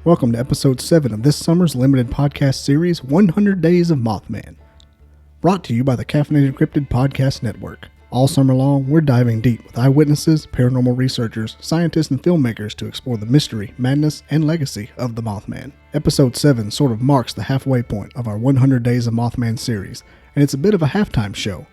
Welcome to episode 7 of this summer's limited podcast series, 100 Days of Mothman. Brought to you by the Caffeinated Cryptid Podcast Network. All summer long, we're diving deep with eyewitnesses, paranormal researchers, scientists, and filmmakers to explore the mystery, madness, and legacy of the Mothman. Episode 7 sort of marks the halfway point of our 100 Days of Mothman series, and it's a bit of a halftime show.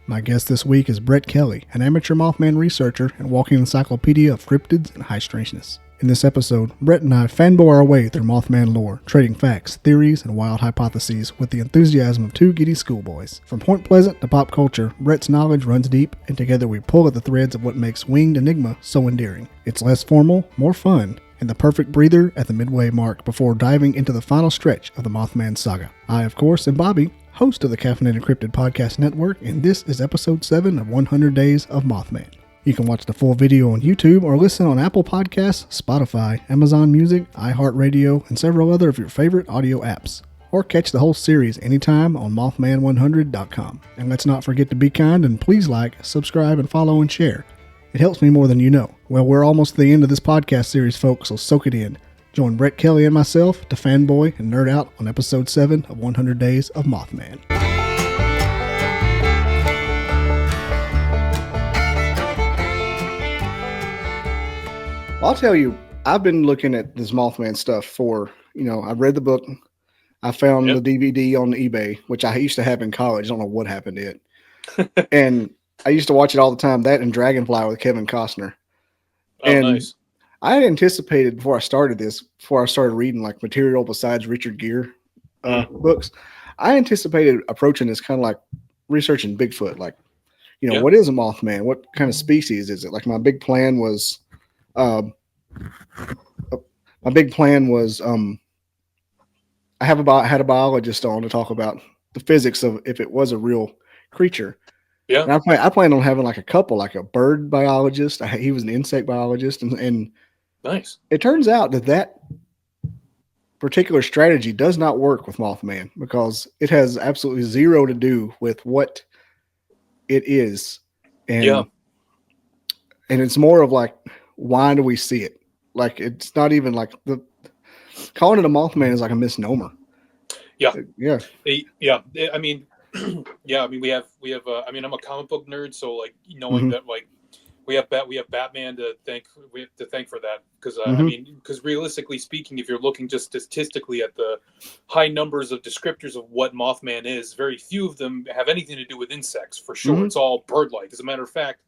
My guest this week is Brett Kelley, an amateur Mothman researcher and walking encyclopedia of cryptids and high strangeness. In this episode, Brett and I fanboy our way through Mothman lore, trading facts, theories, and wild hypotheses with the enthusiasm of two giddy schoolboys. From Point Pleasant to pop culture, Brett's knowledge runs deep, and together we pull at the threads of what makes winged enigma so endearing. It's less formal, more fun, and the perfect breather at the midway mark before diving into the final stretch of the Mothman saga. I, of course, am Bobby, host of the Caffeinated Cryptid Podcast Network, and this is episode 7 of 100 Days of Mothman. You can watch the full video on YouTube or listen on Apple Podcasts, Spotify, Amazon Music, iHeartRadio, and several other of your favorite audio apps. Or catch the whole series anytime on Mothman100.com. And let's not forget to be kind and please like, subscribe, and follow and share. It helps me more than you know. Well, we're almost to the end of this podcast series, folks, so soak it in. Join Brett Kelley and myself to fanboy and nerd out on episode 7 of 100 Days of Mothman. I'll tell you, I've been looking at this Mothman stuff for, I've read the book. I found the DVD on eBay, which I used to have in college. I don't know what happened to it. And I used to watch it all the time, that and Dragonfly with Kevin Costner. Oh, and nice. I had anticipated before I started reading like material besides Richard Gere books, I anticipated approaching this kind of like researching Bigfoot. Like, what is a Mothman? What kind of species is it? Like my big plan was... I had a biologist on to talk about the physics of if it was a real creature. Yeah. And I plan on having like a couple, like a bird biologist. He was an insect biologist, and nice. It turns out that particular strategy does not work with Mothman because it has absolutely zero to do with what it is. And it's more of like, why do we see it? Like, it's not even like calling it a Mothman is like a misnomer. Yeah. Yeah. I mean, we have, I'm a comic book nerd. So like knowing that, like we have Batman to thank for that. Cause because realistically speaking, if you're looking just statistically at the high numbers of descriptors of what Mothman is, very few of them have anything to do with insects for sure. It's all bird-like. As a matter of fact,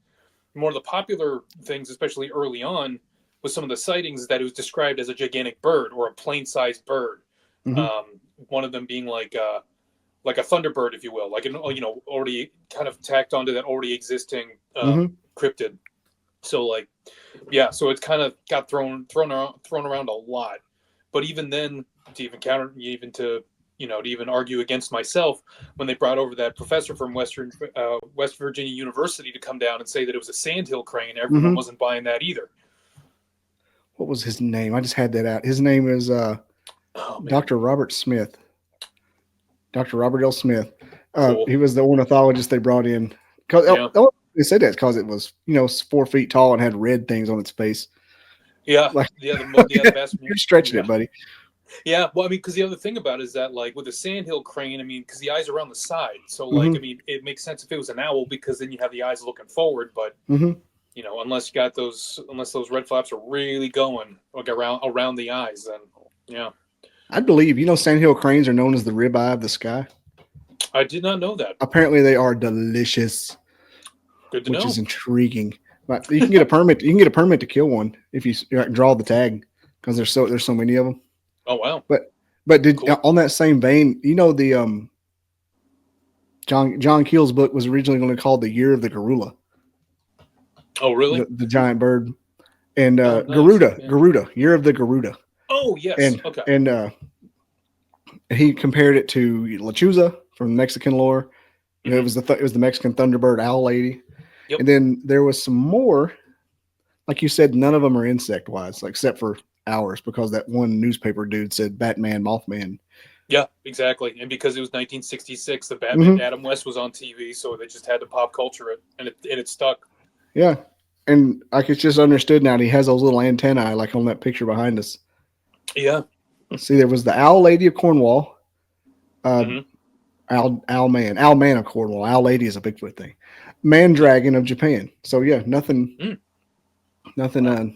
more of the popular things, especially early on, with some of the sightings, that it was described as a gigantic bird or a plane-sized bird. One of them being like a thunderbird, if you will, like already kind of tacked onto that already existing cryptid. So so it's kind of got thrown around a lot. But even then, to even argue against myself, when they brought over that professor from West Virginia University to come down and say that it was a sandhill crane, everyone wasn't buying that either. What was his name? I just had that out. His name is Dr. Robert Smith. Dr. Robert L. Smith. Cool. He was the ornithologist they brought in. They said that because it was 4 feet tall and had red things on its face. Yeah, the best. You're stretching it, buddy. Yeah, well, because the other thing about it is that, like, with a sandhill crane, because the eyes are on the side, so it makes sense if it was an owl because then you have the eyes looking forward. But unless those red flaps are really going like around the eyes, then I believe sandhill cranes are known as the ribeye of the sky. I did not know that. Apparently, they are delicious. Good to know. Which is intriguing. But you can get a permit. You can get a permit to kill one if you draw the tag because there's so many of them. Oh wow! But on that same vein, the John Keel's book was originally going to be called The Year of the Garuda. Oh really? The giant bird, and Garuda, Year of the Garuda. Oh yes. And he compared it to Lechuza from Mexican lore. It was the Mexican Thunderbird owl lady. Yep. And then there was some more, like you said, none of them are insect wise, except for ours, because that one newspaper dude said Batman, Mothman. Yeah, exactly. And because it was 1966, the Batman Adam West was on TV, so they just had to pop culture it, and it stuck. Yeah, and it's just understood now. He has those little antennae, like on that picture behind us. Yeah. See, there was the Owl Lady of Cornwall, uh, Hmm. Owl Man of Cornwall. Owl Lady is a Bigfoot thing. Man Dragon of Japan. So yeah, Mm. nothing. Wow.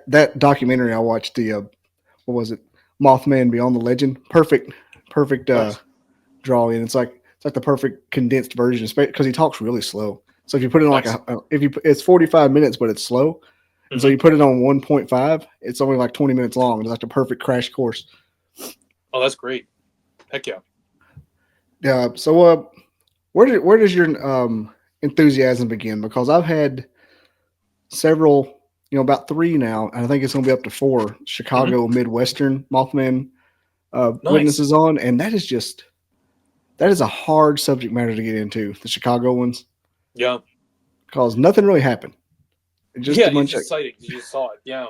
That documentary I watched, the what was it, Mothman Beyond the Legend. Perfect Nice. drawing. It's like the perfect condensed version because he talks really slow. So if you put it on like Nice. if you it's 45 minutes, but it's slow, and so Hmm. you put it on 1.5, it's only like 20 minutes long. It's like the perfect crash course. Oh, that's great. Heck yeah. Yeah. So where does your enthusiasm begin? Because I've had several, about three now, and I think it's going to be up to four Hmm. Chicago Midwestern Mothman Nice. witnesses on, and that is a hard subject matter to get into, the Chicago ones, Yeah. because nothing really happened. Just Yeah. a It's bunch of, just sightings. You just saw it. Yeah.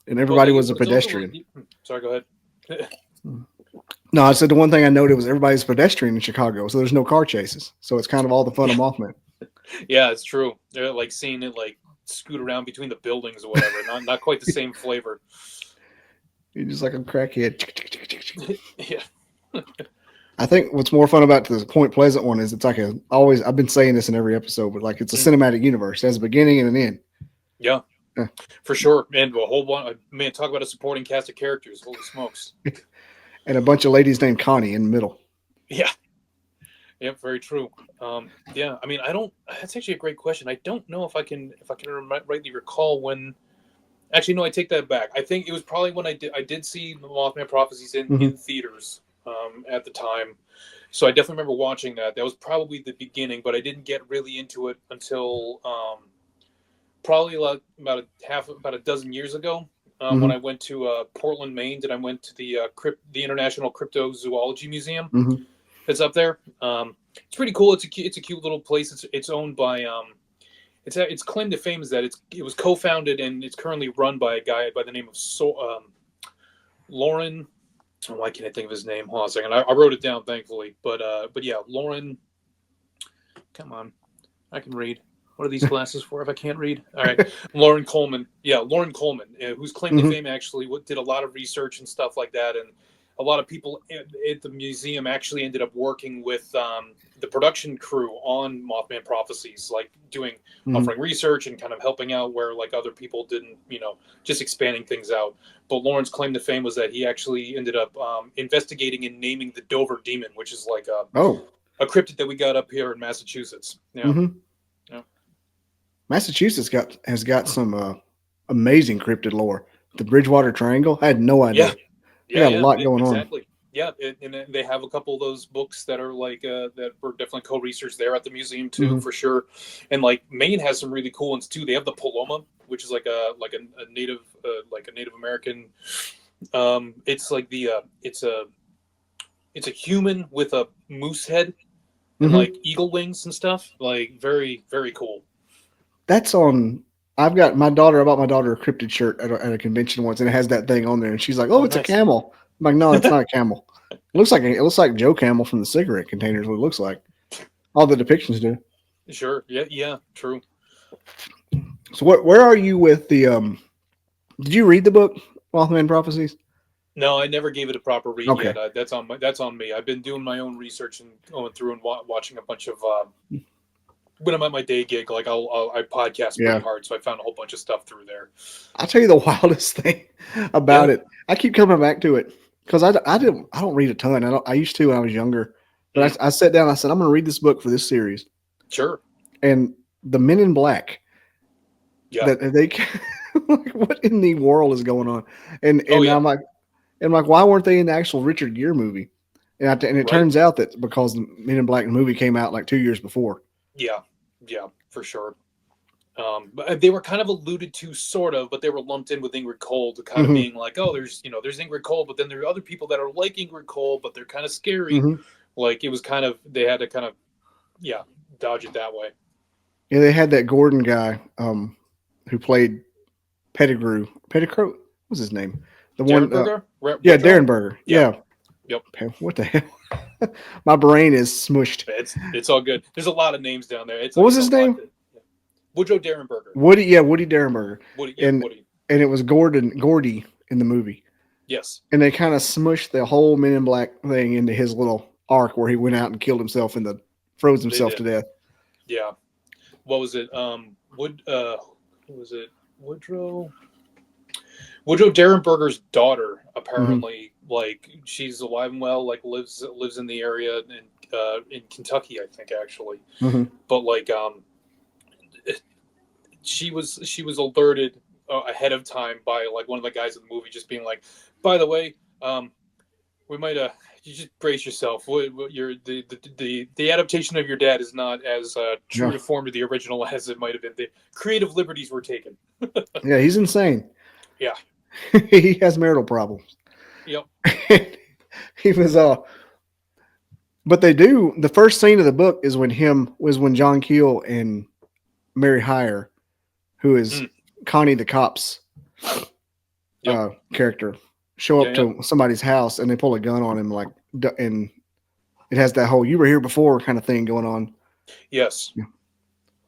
and But everybody like, was a it's also like, pedestrian. sorry, go ahead. No, I said the one thing I noted was everybody's pedestrian in Chicago, so there's no car chases. So it's kind of all the fun of Yeah. Mothman. Yeah, it's true. They're like seeing it like scoot around between the buildings or whatever. Not quite the same flavor. You're just like a crackhead. Yeah. I think what's more fun about the Point Pleasant one is it's like I've been saying this in every episode, but like it's a Mm. cinematic universe. It has a beginning and an end. Yeah, Yeah. for sure. And a whole one, man, talk about a supporting cast of characters. Holy smokes. And a bunch of ladies named Connie in the middle. Yeah. Yeah, very true. Yeah, I mean, I don't. That's actually a great question. I don't know if I can rightly recall when. Actually, no, I take that back. I think it was probably when I did see the Mothman Prophecies in Mm-hmm. theaters at the time. So I definitely remember watching that. That was probably the beginning, but I didn't get really into it until probably like about a dozen years ago. When I Mm-hmm. went to Portland, Maine, and I went to the International Cryptozoology Museum. Mm-hmm. It's up there. It's pretty cool. It's a cute little place. It's owned by its claim to fame is that it was co-founded and it's currently run by a guy by the name of Lauren. Oh, why can't I think of his name? Hold on a second. I wrote it down, thankfully. But yeah, Lauren. Come on, I can read. What are these glasses for if I can't read? All right, Lauren Coleman. Yeah, Lauren Coleman, whose claim to Mm-hmm. fame actually did a lot of research and stuff like that, and a lot of people at the museum actually ended up working with the production crew on Mothman Prophecies, like Mm-hmm. offering research and kind of helping out where like other people didn't, just expanding things out. But Lauren's claim to fame was that he actually ended up investigating and naming the Dover Demon, which is like Oh. a cryptid that we got up here in Massachusetts. Yeah. Mm-hmm. Yeah. Massachusetts has got some amazing cryptid lore. The Bridgewater Triangle. I had no Yeah. idea. They Yeah. got a Yeah. lot going on. Exactly. Yeah. And they have a couple of those books that are like, that were definitely co-researched there at the museum too, Mm-hmm. for sure. And like Maine has some really cool ones too. They have the Paloma, which is like a native, like a Native American. It's like it's a human with a moose head and Mm-hmm. like eagle wings and stuff. Like very, very cool. That's on. I've got my daughter. I bought my daughter a cryptid shirt at a convention once, and it has that thing on there. And she's like, "Oh, Oh, it's a nice. camel." I'm like, "No, it's not a camel. It looks like Joe Camel from the cigarette containers. What it looks like. All the depictions do." Sure. Yeah. Yeah. True. So where are you with the? Did you read the book Mothman Prophecies? No, I never gave it a proper read Okay. yet. That's on me. I've been doing my own research and going through and watching a bunch of. When I'm at my day gig, like I podcast pretty Yeah. hard, so I found a whole bunch of stuff through there. I'll tell you the wildest thing about Yeah, it. I keep coming back to it because I don't read a ton. I used to when I was younger, but mm, I sat down. I said I'm going to read this book for this series, sure. and the Men in Black Yeah. that they like, what in the world is going on? And Oh and yeah. I'm like, why weren't they in the actual Richard Gere movie? And it Right. turns out that because the Men in Black movie came out like 2 years before. Yeah. Yeah. For sure. But they were kind of alluded to, sort of, but they were lumped in with Ingrid Cole to kind of Hmm. being like, oh, there's Ingrid Cole, but then there are other people that are like Ingrid Cole, but they're kind of scary. Hmm. Like it was kind of they had to kind of yeah dodge it that way. Yeah, they had that Gordon guy who played Pettigrew. What was his name? The Darren one, Burger, yeah, Woodrow. Darren Berger. Yeah. Yeah. Yep. What the hell? My brain is smushed. It's all good. There's a lot of names down there. What was It's a his lot. name? Woodrow Derenberger. Woody. Yeah, Woody Darrenberger. Woody. Yeah, And Woody. and it was Gordy in the movie, Yes, and they kind of smushed the whole Men in Black thing into his little arc where he went out and killed himself and froze they himself did. to death. Yeah. What was it? What was it? Woodrow. Woodrow Derenberger's daughter Mm-hmm. apparently, like, she's alive and well, like lives in the area in Kentucky, I think, actually. Mm-hmm. But like she was alerted ahead of time by like one of the guys in the movie, just being like, by the way, we might you just brace yourself. Your the adaptation of your dad is not as true Yeah, to form to the original as it might have been. The creative liberties were taken. yeah, he's insane. Yeah. He has marital problems. Yep. He was but they do the first scene of the book is when John Keel and Mary Hyre, who is Mm. Connie the cop's Yep. character, show Yeah. up Yeah. to somebody's house and they pull a gun on him, like, and it has that whole "you were here before" kind of thing going on. Yes. Yeah.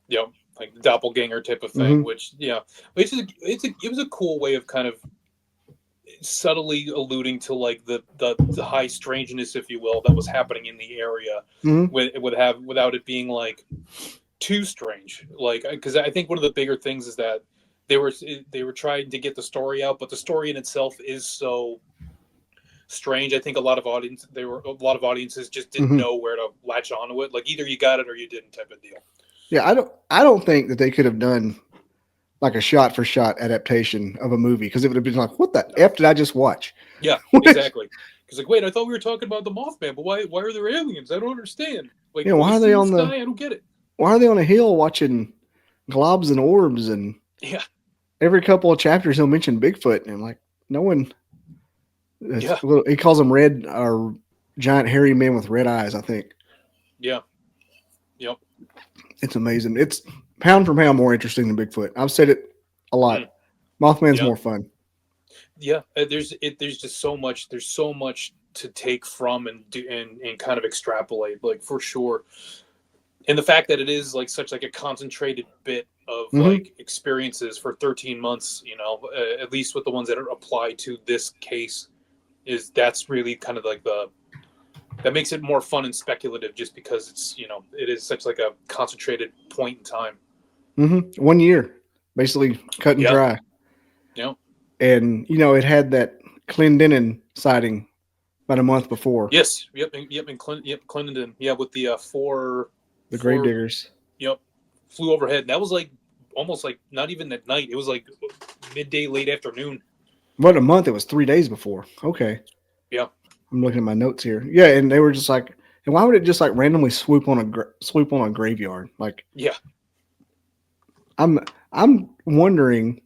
Yep. Like the doppelganger type of thing, Mm-hmm. which it was a cool way of kind of subtly alluding to like the high strangeness, if you will, that was happening in the area, Mm-hmm. without it being like too strange. Like, because I think one of the bigger things is that they were trying to get the story out, but the story in itself is so strange. I think a lot of audiences just didn't Mm-hmm. know where to latch onto it. Like either you got it or you didn't, type of deal. Yeah, I don't think that they could have done like a shot for shot adaptation of a movie because it would have been like, what the F did I just watch? Yeah, exactly. Because like, wait, I thought we were talking about the Mothman, but why are there aliens? I don't understand. Like Yeah, why are voices they in the on the sky? I don't get it. why are they on a hill watching globs and orbs? And Yeah, every couple of chapters he'll mention Bigfoot, and I'm like, no one. yeah, He calls them red or giant hairy men with red eyes. I think yeah, yep. it's amazing. It's pound for pound more interesting than Bigfoot. I've said it a Mm, lot. Mothman's yeah, more fun. yeah. There's just so much. There's so much to take from and do and kind of extrapolate, like for sure. And the fact that it is like such like a concentrated bit of Mm-hmm. like experiences for 13 months, at least with the ones that are applied to this case, that's really kind of like that makes it more fun and speculative, just because it is such like a concentrated point in time. Mm-hmm. 1 year, basically cut and Yeah. dry. Yeah. And it had that Clendenin sighting about a month before. Yes. Yep. Yep. And Clinton. Yeah. With the The grave four. diggers. Yep. Flew overhead. And that was like almost like not even at night. It was like midday, late afternoon. What, a month? It was 3 days before. Okay. Yeah. I'm looking at my notes here. Yeah, and they were just like, and why would it just like randomly swoop on a graveyard? Like, Yeah. I'm wondering,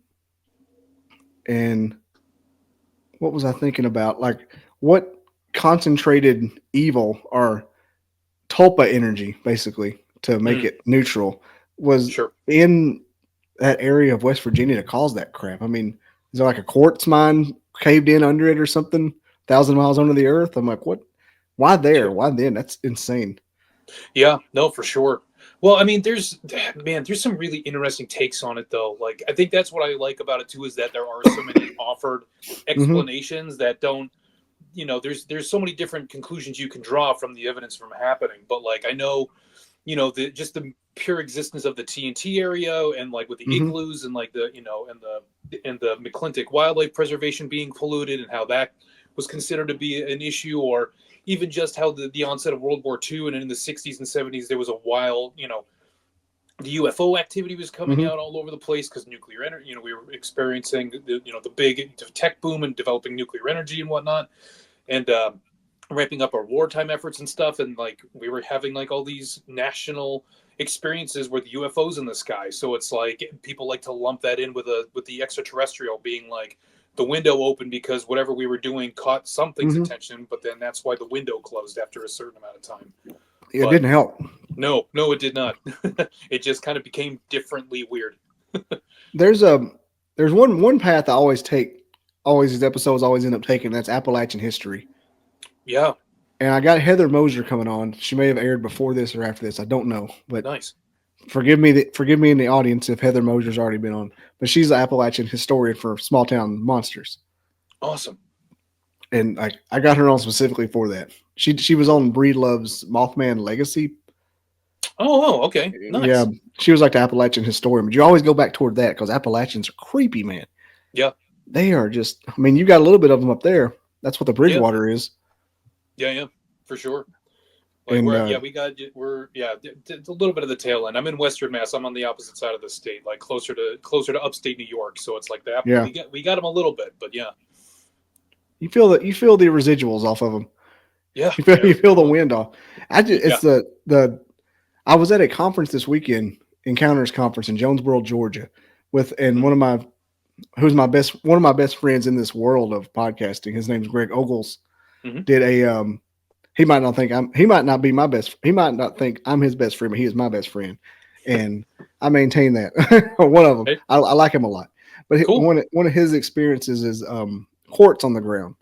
and what was I thinking about? Like, what concentrated evil or tulpa energy, basically, to make it neutral, was Sure. in that area of West Virginia to cause that crap? I mean, is there like a quartz mine caved in under it or something, 1,000 miles under the earth? I'm like, what? Why there? Sure. Why then? That's insane. Yeah, no, for sure. Well, I mean, there's some really interesting takes on it, though. Like, I think that's what I like about it too, is that there are so many offered Mm-hmm. explanations that don't, there's so many different conclusions you can draw from the evidence from happening. But like, I know, just the pure existence of the TNT area, and like with the Mm-hmm. igloos, and like and the McClintock wildlife preservation being polluted, and how that was considered to be an issue, or even just how the onset of World War II, and in the 60s and 70s there was a while, the UFO activity was coming Mm-hmm. out all over the place because nuclear energy, we were experiencing the big tech boom and developing nuclear energy and whatnot, and ramping up our wartime efforts and stuff, and like we were having like all these national experiences with UFOs in the sky. So it's like people like to lump that in with the extraterrestrial being like the window open because whatever we were doing caught something's Mm-hmm. attention, but then that's why the window closed after a certain amount of time. It But didn't help. no, it did not. It just kind of became differently weird. There's one path I always take. Always these episodes always end up taking. That's Appalachian history. Yeah, And I got Heather Mosier coming on. She may have aired before this or after this. I don't know, but nice. forgive me in the audience if Heather Mosier's already been on, but she's an Appalachian historian for small town monsters. Awesome. And I got her on specifically for that. She was on Breedlove's Mothman Legacy. Oh, okay, Yeah, nice. she was like the Appalachian historian, but you always go back toward that because Appalachians are creepy, man. Yeah, They are just. I mean, you got a little bit of them up there. That's what the yeah, Bridgewater is. yeah, for sure. Like And we're a little bit of the tail end. I'm in Western Mass. I'm on the opposite side of the state, like closer to upstate New York. So it's like that. yeah, We got them a little bit, but yeah, you feel the residuals off of them. yeah, You feel the well, wind off. yeah. It's the. I was at a conference this weekend, Encounters Conference in Jonesboro, Georgia, with and Mm-hmm. one of my best friends in this world of podcasting. His name's Greg Ogles. Mm-hmm. Did a he might not be my best, he might not think I'm his best friend, but he is my best friend, and I maintain that. One of them, Hey, I like him a lot, but cool. one of his experiences is quartz on the ground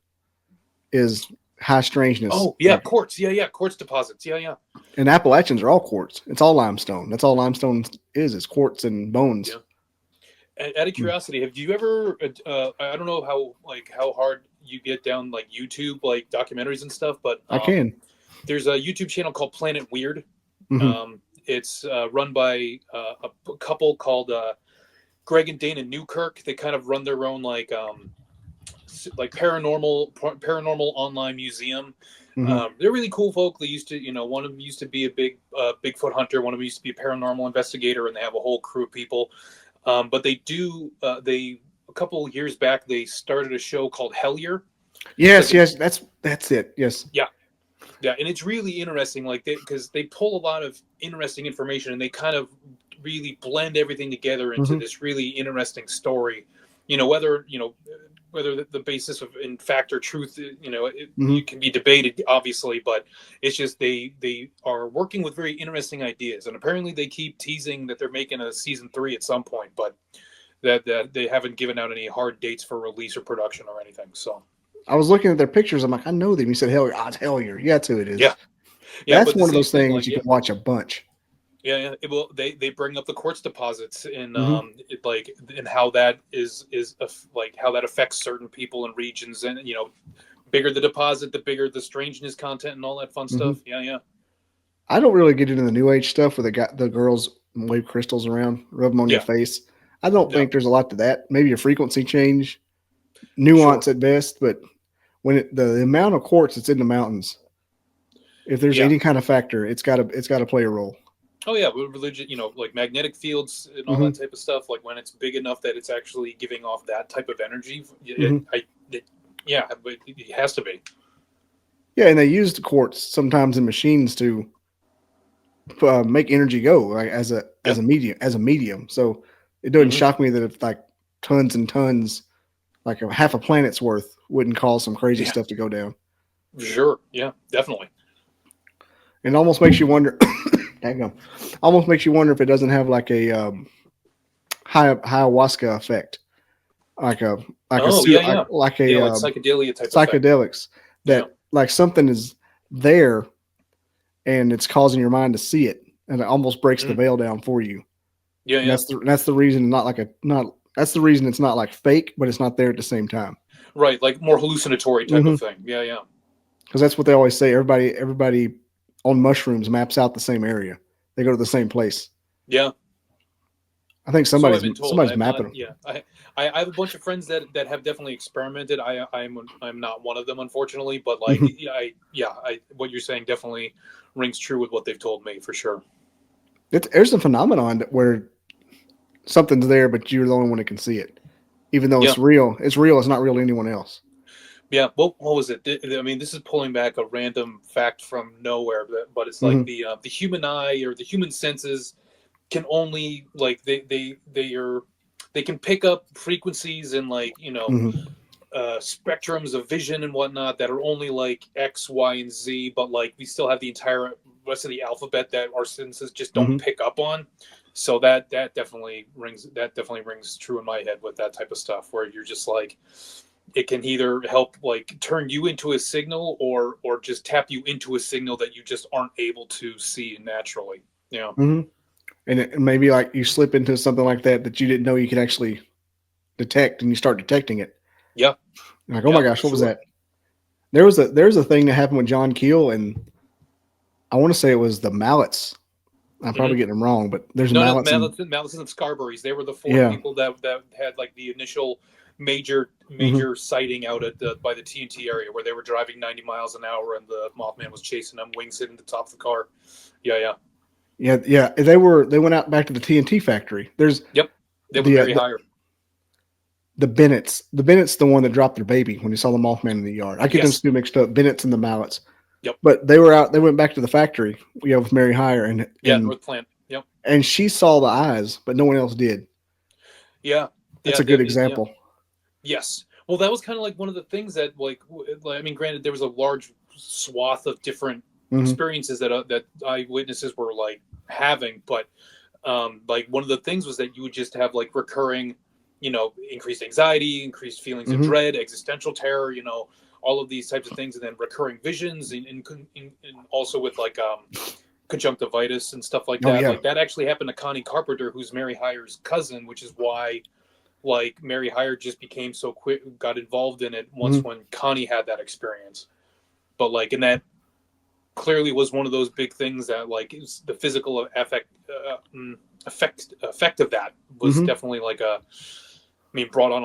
is high strangeness. Oh yeah, Like, quartz. Yeah, quartz deposits. Yeah. and Appalachians are all quartz. It's all limestone. That's all limestone is quartz and bones. Yeah. Out of Mm. curiosity, have you ever? I don't know how hard you get down like YouTube like documentaries and stuff, but I can. there's a YouTube channel called Planet Weird. Mm-hmm. It's run by a couple called Greg and Dana Newkirk. They kind of run their own like paranormal online museum. Mm-hmm. They're really cool folk. They used to, one of them used to be a big Bigfoot hunter. One of them used to be a paranormal investigator, and they have a whole crew of people. But they do. They a couple of years back they started a show called Hellier. Yes, Like yes, that's it. Yes. yeah, and it's really interesting. Like because they pull a lot of interesting information, and they kind of really blend everything together into Mm-hmm. this really interesting story. Whether the basis of in fact or truth, Mm-hmm. it can be debated, obviously, but it's just they are working with very interesting ideas, and apparently they keep teasing that they're making a season 3 at some point, but that they haven't given out any hard dates for release or production or anything. So I was looking at their pictures. I'm like, I know them. You said Hellier. Ah, it's Hellier. Yeah, that's who it is. yeah, That's but the one of same those thing, things like you can watch a bunch. yeah. They bring up the quartz deposits and Mm-hmm. and how that is like how that affects certain people and regions, and bigger the deposit, the bigger the strangeness content and all that fun Mm-hmm. stuff. Yeah. I don't really get into the new age stuff where the girls wave crystals around, rub them on your Yeah. face. I don't Yeah. think there's a lot to that. Maybe a frequency change, Sure. nuance at best, but the amount of quartz that's in the mountains, if there's Yeah. any kind of factor, it's got to play a role. Oh yeah, with religion, like magnetic fields and all Mm-hmm. that type of stuff. Like when it's big enough that it's actually giving off that type of energy. Mm-hmm. Yeah, but it has to be. Yeah, and they use the quartz sometimes in machines to make energy go, like Yeah. as a medium. So it doesn't Hmm. shock me that if like tons and tons, like half a planet's worth, wouldn't cause some crazy Yeah. stuff to go down. Sure. Yeah. Definitely. It almost makes you wonder. Hang on, almost makes you wonder if it doesn't have like a ayahuasca effect, like a Oh yeah, yeah, like yeah. a Like psychedelia type effect. psychedelics Yeah. that like something is there and it's causing your mind to see it, and it almost breaks the Mhm. veil down for you. Yeah. And Yeah. that's the reason that's the reason it's not like fake, but it's not there at the same time. Right. Like more hallucinatory type Mm-hmm. of thing. Yeah. Yeah. Because that's what they always say. Everybody on mushrooms maps out the same area. They go to the same place. Yeah. I think So I've been told. somebody's I'm mapping not. them. Yeah. I have a bunch of friends that have definitely experimented. I'm not one of them, unfortunately. But like, what you're saying definitely rings true with what they've told me for sure. There's a phenomenon where something's there, but you're the only one that can see it, even though Yeah. it's real. It's real. It's not real to anyone else. Yeah. What was it? I mean, this is pulling back a random fact from nowhere, but it's like Mm-hmm. the human eye or the human senses can only like they can pick up frequencies and like Mm-hmm. spectrums of vision and whatnot that are only like X, Y, and Z, but like we still have the entire rest of the alphabet that our senses just don't Mm-hmm. pick up on. So that definitely rings true in my head with that type of stuff, where you're just like it can either help like turn you into a signal or just tap you into a signal that you just aren't able to see naturally. Yeah. Mm-hmm. and maybe like you slip into something like that you didn't know you could actually detect, and you start detecting it. Yeah. You're like, oh my gosh, what was that? There's a thing that happened with John Keel, and I want to say it was the Mallets. I'm probably getting them wrong, but there's No, Mallets. Mallets and Scarberries. They were the four people that had like the initial major sighting out at by the TNT area, where they were driving 90 miles an hour and the Mothman was chasing them, wings hitting the top of the car. Yeah. They went out back to the TNT factory. There's they were very higher. The Bennett's the one that dropped their baby when he saw the Mothman in the yard. I get them two mixed up. Bennett's and the Mallets. Yep. But they were out. They went back to the factory. With Mary Hire and North Plant. Yep. And she saw the eyes, but no one else did. Yeah. That's a good example. Yeah. Yes. Well, that was kind of like one of the things that, like, I mean, granted, there was a large swath of different experiences that eyewitnesses were like having, but like one of the things was that you would just have like recurring, increased anxiety, increased feelings of dread, existential terror, all of these types of things, and then recurring visions, and also with like conjunctivitis and stuff like that. Like that actually happened to Connie Carpenter, who's Mary Hire's cousin, which is why like Mary Hire just became so quick, got involved in it once when Connie had that experience. But like, and that clearly was one of those big things that like the physical effect of that was definitely like brought on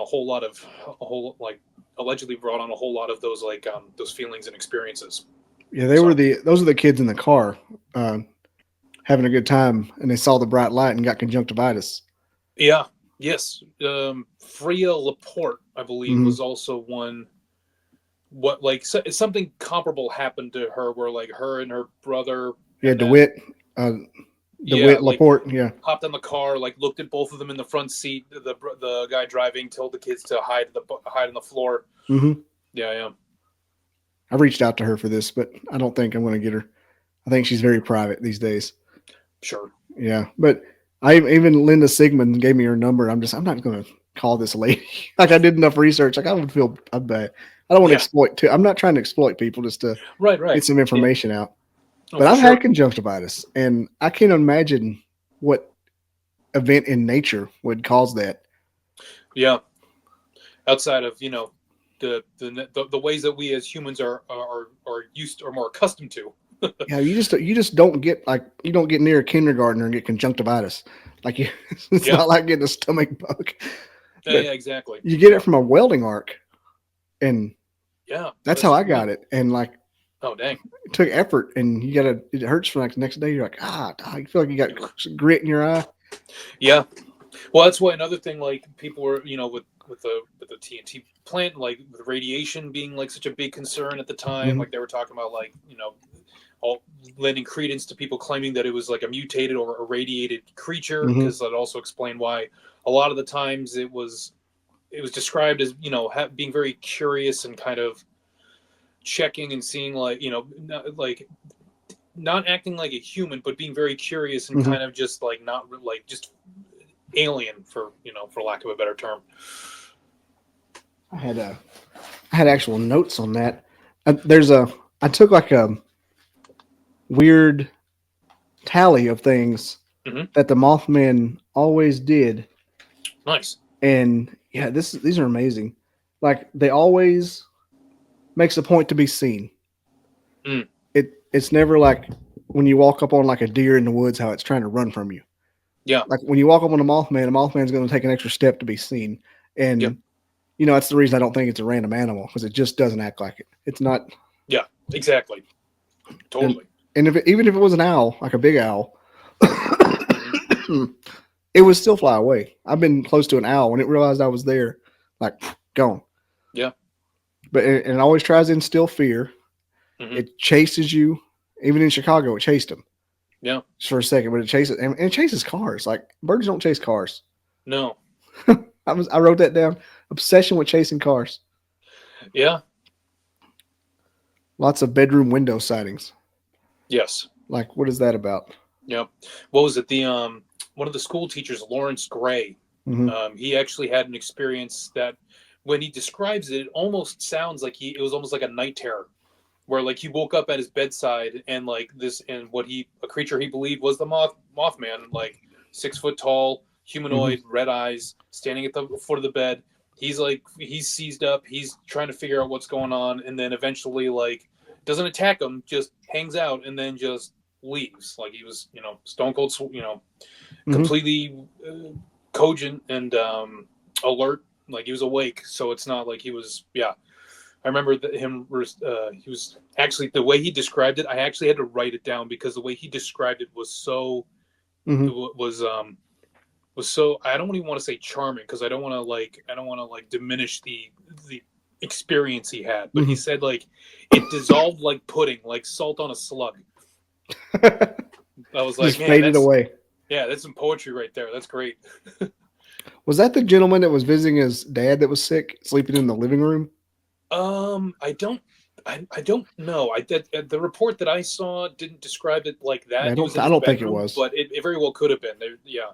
allegedly brought on a whole lot of those like those feelings and experiences. Yeah, those are the kids in the car having a good time, and they saw the bright light and got conjunctivitis. Yeah. Yes. Freya Laporte, I believe, was also one. What like something comparable happened to her, where like her and her brother. Yeah, DeWitt. DeWitt Laporte. Like, hopped on the car, like looked at both of them in the front seat. The guy driving told the kids to hide on the floor. Yeah. I reached out to her for this, but I don't think I'm going to get her. I think she's very private these days. Sure. Yeah, but even Linda Sigmund gave me her number. I'm not going to call this lady. Like I did enough research. Like I would feel bad. I don't want to exploit too. I'm not trying to exploit people just to get some information out. But I've had conjunctivitis, and I can't imagine what event in nature would cause that. Yeah. Outside of the ways that we as humans are used or more accustomed to. Yeah, you just don't get near a kindergartner and get conjunctivitis. Like it's not like getting a stomach bug. Yeah, exactly. You get it from a welding arc, and that's how I got it. And like, oh dang, it took effort, and it hurts for like the next day. You're like, you feel like you got grit in your eye. Yeah, well, that's why another thing, like people were, with the TNT plant, like with radiation being like such a big concern at the time, like they were talking about like all lending credence to people claiming that it was like a mutated or irradiated creature, because that also explained why a lot of the times it was described as being very curious and kind of checking and seeing like not acting like a human, but being very curious and kind of just like not like just alien for lack of a better term. I had actual notes on that. I took like a weird tally of things that the Mothman always did. Nice. And yeah, these are amazing. Like they always makes a point to be seen. It's never like when you walk up on like a deer in the woods, how it's trying to run from you. Yeah. Like when you walk up on a Mothman's going to take an extra step to be seen. And that's the reason I don't think it's a random animal, because it just doesn't act like it. It's not. Yeah, exactly. Totally. And even if it was an owl, like a big owl, it would still fly away. I've been close to an owl when it realized I was there, like gone. Yeah. But it always tries to instill fear. It chases you. Even in Chicago, it chased them. Yeah. Just for a second, but it chases and it chases cars. Like birds don't chase cars. No. I wrote that down. Obsession with chasing cars. Yeah. Lots of bedroom window sightings. Yes. Like, what is that about? Yep. What was it? The one of the school teachers, Lawrence Gray. He actually had an experience that, when he describes it, it almost sounds like it was almost like a night terror, where like he woke up at his bedside and like a creature he believed was the Mothman, like 6 foot tall, humanoid, red eyes, standing at the foot of the bed. He's seized up. He's trying to figure out what's going on, and then eventually, doesn't attack him, just hangs out, and then just leaves. Like he was, stone cold, completely cogent and alert. Like he was awake. So it's not like he was. Yeah, I remember that he was actually, the way he described it. I actually had to write it down because the way he described it was so. Was so, I don't even want to say charming because I don't want to diminish the experience he had, but he said it dissolved like pudding, like salt on a slug. I was like, just faded away. Yeah, that's some poetry right there. That's great. Was that the gentleman that was visiting his dad that was sick, sleeping in the living room? I don't know. The report that I saw didn't describe it like that. I don't think it was, but it very well could have been. Yeah.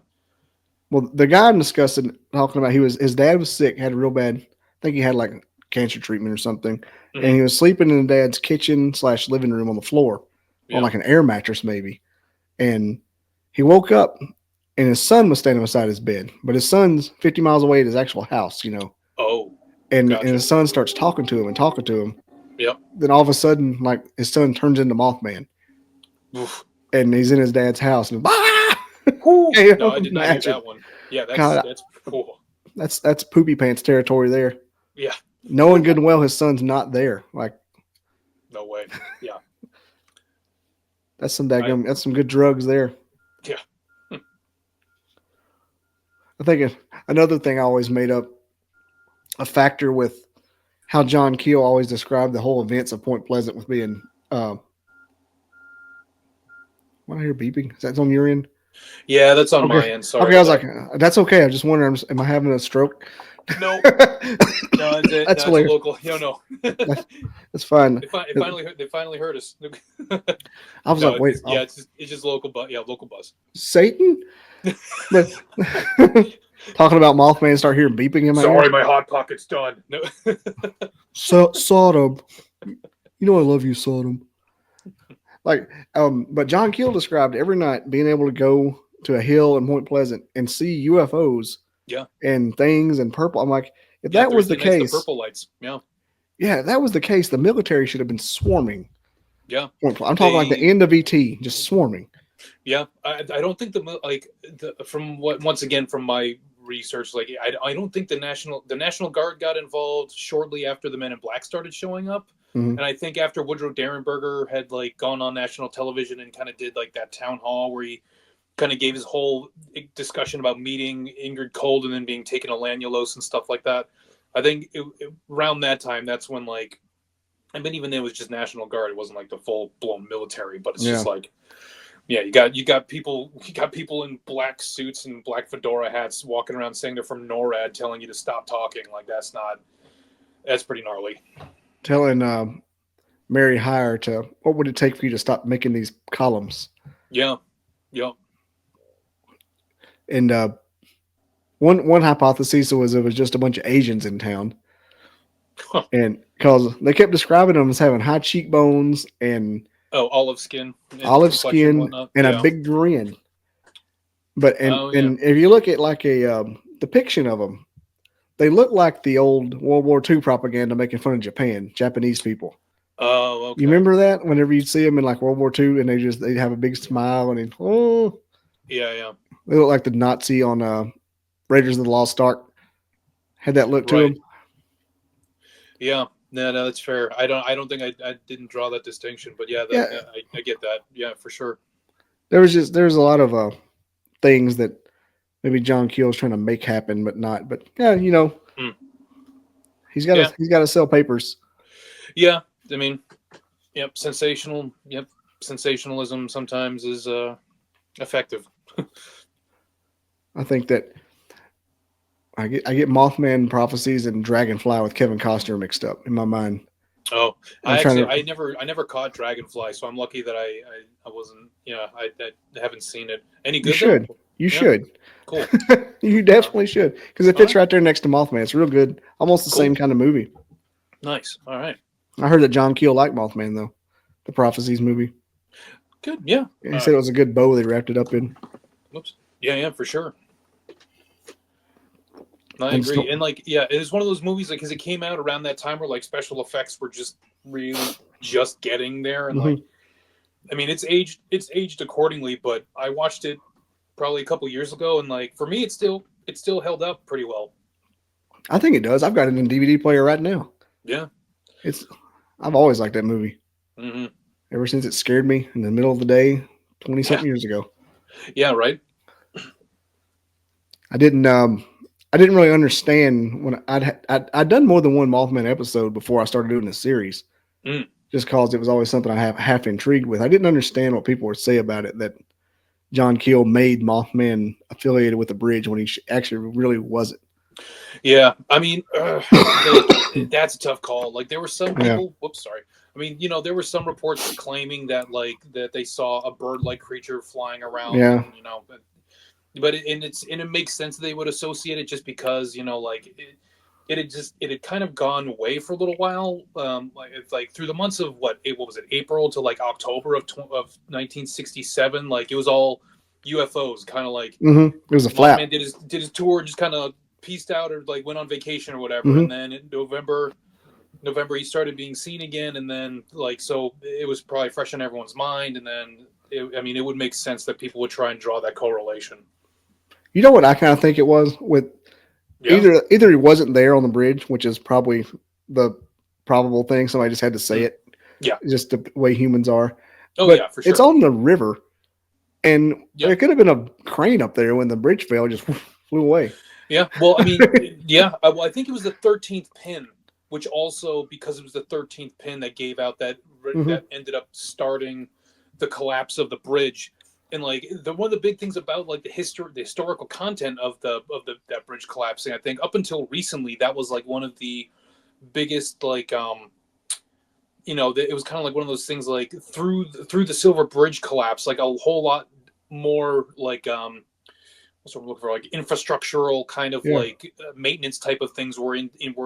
Well, the guy I'm discussing, talking about, his dad was sick, had real bad. I think he had like cancer treatment or something, and he was sleeping in the dad's kitchen / living room on the floor, on like an air mattress maybe. And he woke up, and his son was standing beside his bed, but his son's 50 miles away at his actual house, Oh. And his son starts talking to him. Yep. Then all of a sudden, like his son turns into Mothman, and he's in his dad's house, and no, I did not hear that one. Yeah, that's cool. That's poopy pants territory there. Yeah. Knowing good and well his son's not there. Like, no way. Yeah. That's some good drugs there. Yeah. I think another thing I always made up a factor with how John Keel always described the whole events of Point Pleasant with being what I hear beeping. Is that on your end? Yeah, that's on my end. Sorry. Okay, I was like, that's okay. I just wondering, am I having a stroke? No, that's a local. No. That's fine. They finally heard us. I was like, wait. It's just local bus. Yeah, local bus. Satan. Talking about Mothman, start hearing beeping in my ear. Sorry, my hot pocket's done. No. Sodom. I love you, Sodom. But John Keel described every night being able to go to a hill in Point Pleasant and see UFOs. Yeah. And things and purple. I'm like, if that was the case, the purple lights. Yeah. Yeah, if that was the case, the military should have been swarming. Yeah. I'm talking like the end of ET, just swarming. Yeah, I don't think from my research, I don't think the National Guard got involved shortly after the Men in Black started showing up. And I think after Woodrow Derenberger had gone on national television and kind of did that town hall where he kind of gave his whole discussion about meeting Ingrid Colden and being taken to Lanulos and stuff like that. I think around that time, that's when even then it was just National Guard. It wasn't the full blown military, but it's just you got people in black suits and black fedora hats walking around saying they're from NORAD, telling you to stop talking. That's pretty gnarly. Telling Mary Hyre what would it take for you to stop making these columns? Yeah. Yep. And one hypothesis was it was just a bunch of Asians in town. And because they kept describing them as having high cheekbones and olive skin and a big grin. And if you look at a depiction of them, they look like the old World War II propaganda making fun of Japanese people. Oh, okay. You remember that? Whenever you see them in World War II, and they have a big smile and yeah. They look like the Nazi on Raiders of the Lost Ark. Had that look to them. Yeah, no, that's fair. I don't think I didn't draw that distinction, but I get that. Yeah, for sure. There's a lot of things that maybe John Keel's trying to make happen, but not. But he's got to sell papers. Yeah, I mean, yep, sensational. Yep, sensationalism sometimes is effective. I think that I get Mothman prophecies and Dragonfly with Kevin Costner mixed up in my mind. Oh, I never caught Dragonfly, so I'm lucky that I wasn't. I haven't seen it. Any good? You should. Cool. You definitely should, because it fits right there next to Mothman. It's real good. Almost the same kind of movie. Nice. All right. I heard that John Keel liked Mothman though, the Prophecies movie. Good. Yeah. He said it was a good bow they wrapped it up in. Whoops. Yeah, for sure. I And agree. And like, yeah, it was one of those movies like because it came out around that time where like special effects were just really just getting there, and like, I mean, it's aged accordingly. But I watched it probably a couple years ago, and like for me, it still held up pretty well. I think it does. I've got it in a DVD player right now. Yeah. I've always liked that movie. Mm-hmm. Ever since it scared me in the middle of the day 20 Yeah. something years ago. Yeah. Right. I didn't really understand when I'd done more than one Mothman episode before I started doing this series. Mm. Just cause it was always something I have half intrigued with. I didn't understand what people would say about it, that John Keel made Mothman affiliated with the bridge when he actually really wasn't. Yeah, I mean, that's a tough call. Like there were some people. Yeah. Whoops, sorry. I mean, there were some reports claiming that that they saw a bird-like creature flying around. Yeah. And, it makes sense that they would associate it just because like it had kind of gone away for a little while. It's like through the months of what was it, April to like October of 1967. Like it was all UFOs, kind of like It was a flap. Mothman did his tour, just kind of pieced out or like went on vacation or whatever, Mm-hmm. and then in November he started being seen again, and then like so it was probably fresh in everyone's mind, and then it would make sense that people would try and draw that correlation. You know what I kind of think it was with either he wasn't there on the bridge, which is probably the probable thing. Somebody just had to say it. Yeah, just the way humans are. Oh but yeah, for sure. It's on the river, and there could have been a crane up there when the bridge fell, just flew away. Yeah, well, I mean, yeah, well, I think it was the 13th pin, which also because it was the 13th pin that gave out that ended up starting the collapse of the bridge. And like one of the big things about like the historical content of that bridge collapsing, I think up until recently, that was like one of the biggest like it was kind of like one of those things like through the Silver Bridge collapse, like a whole lot more like what's what we're looking for, like infrastructural kind of like maintenance type of things were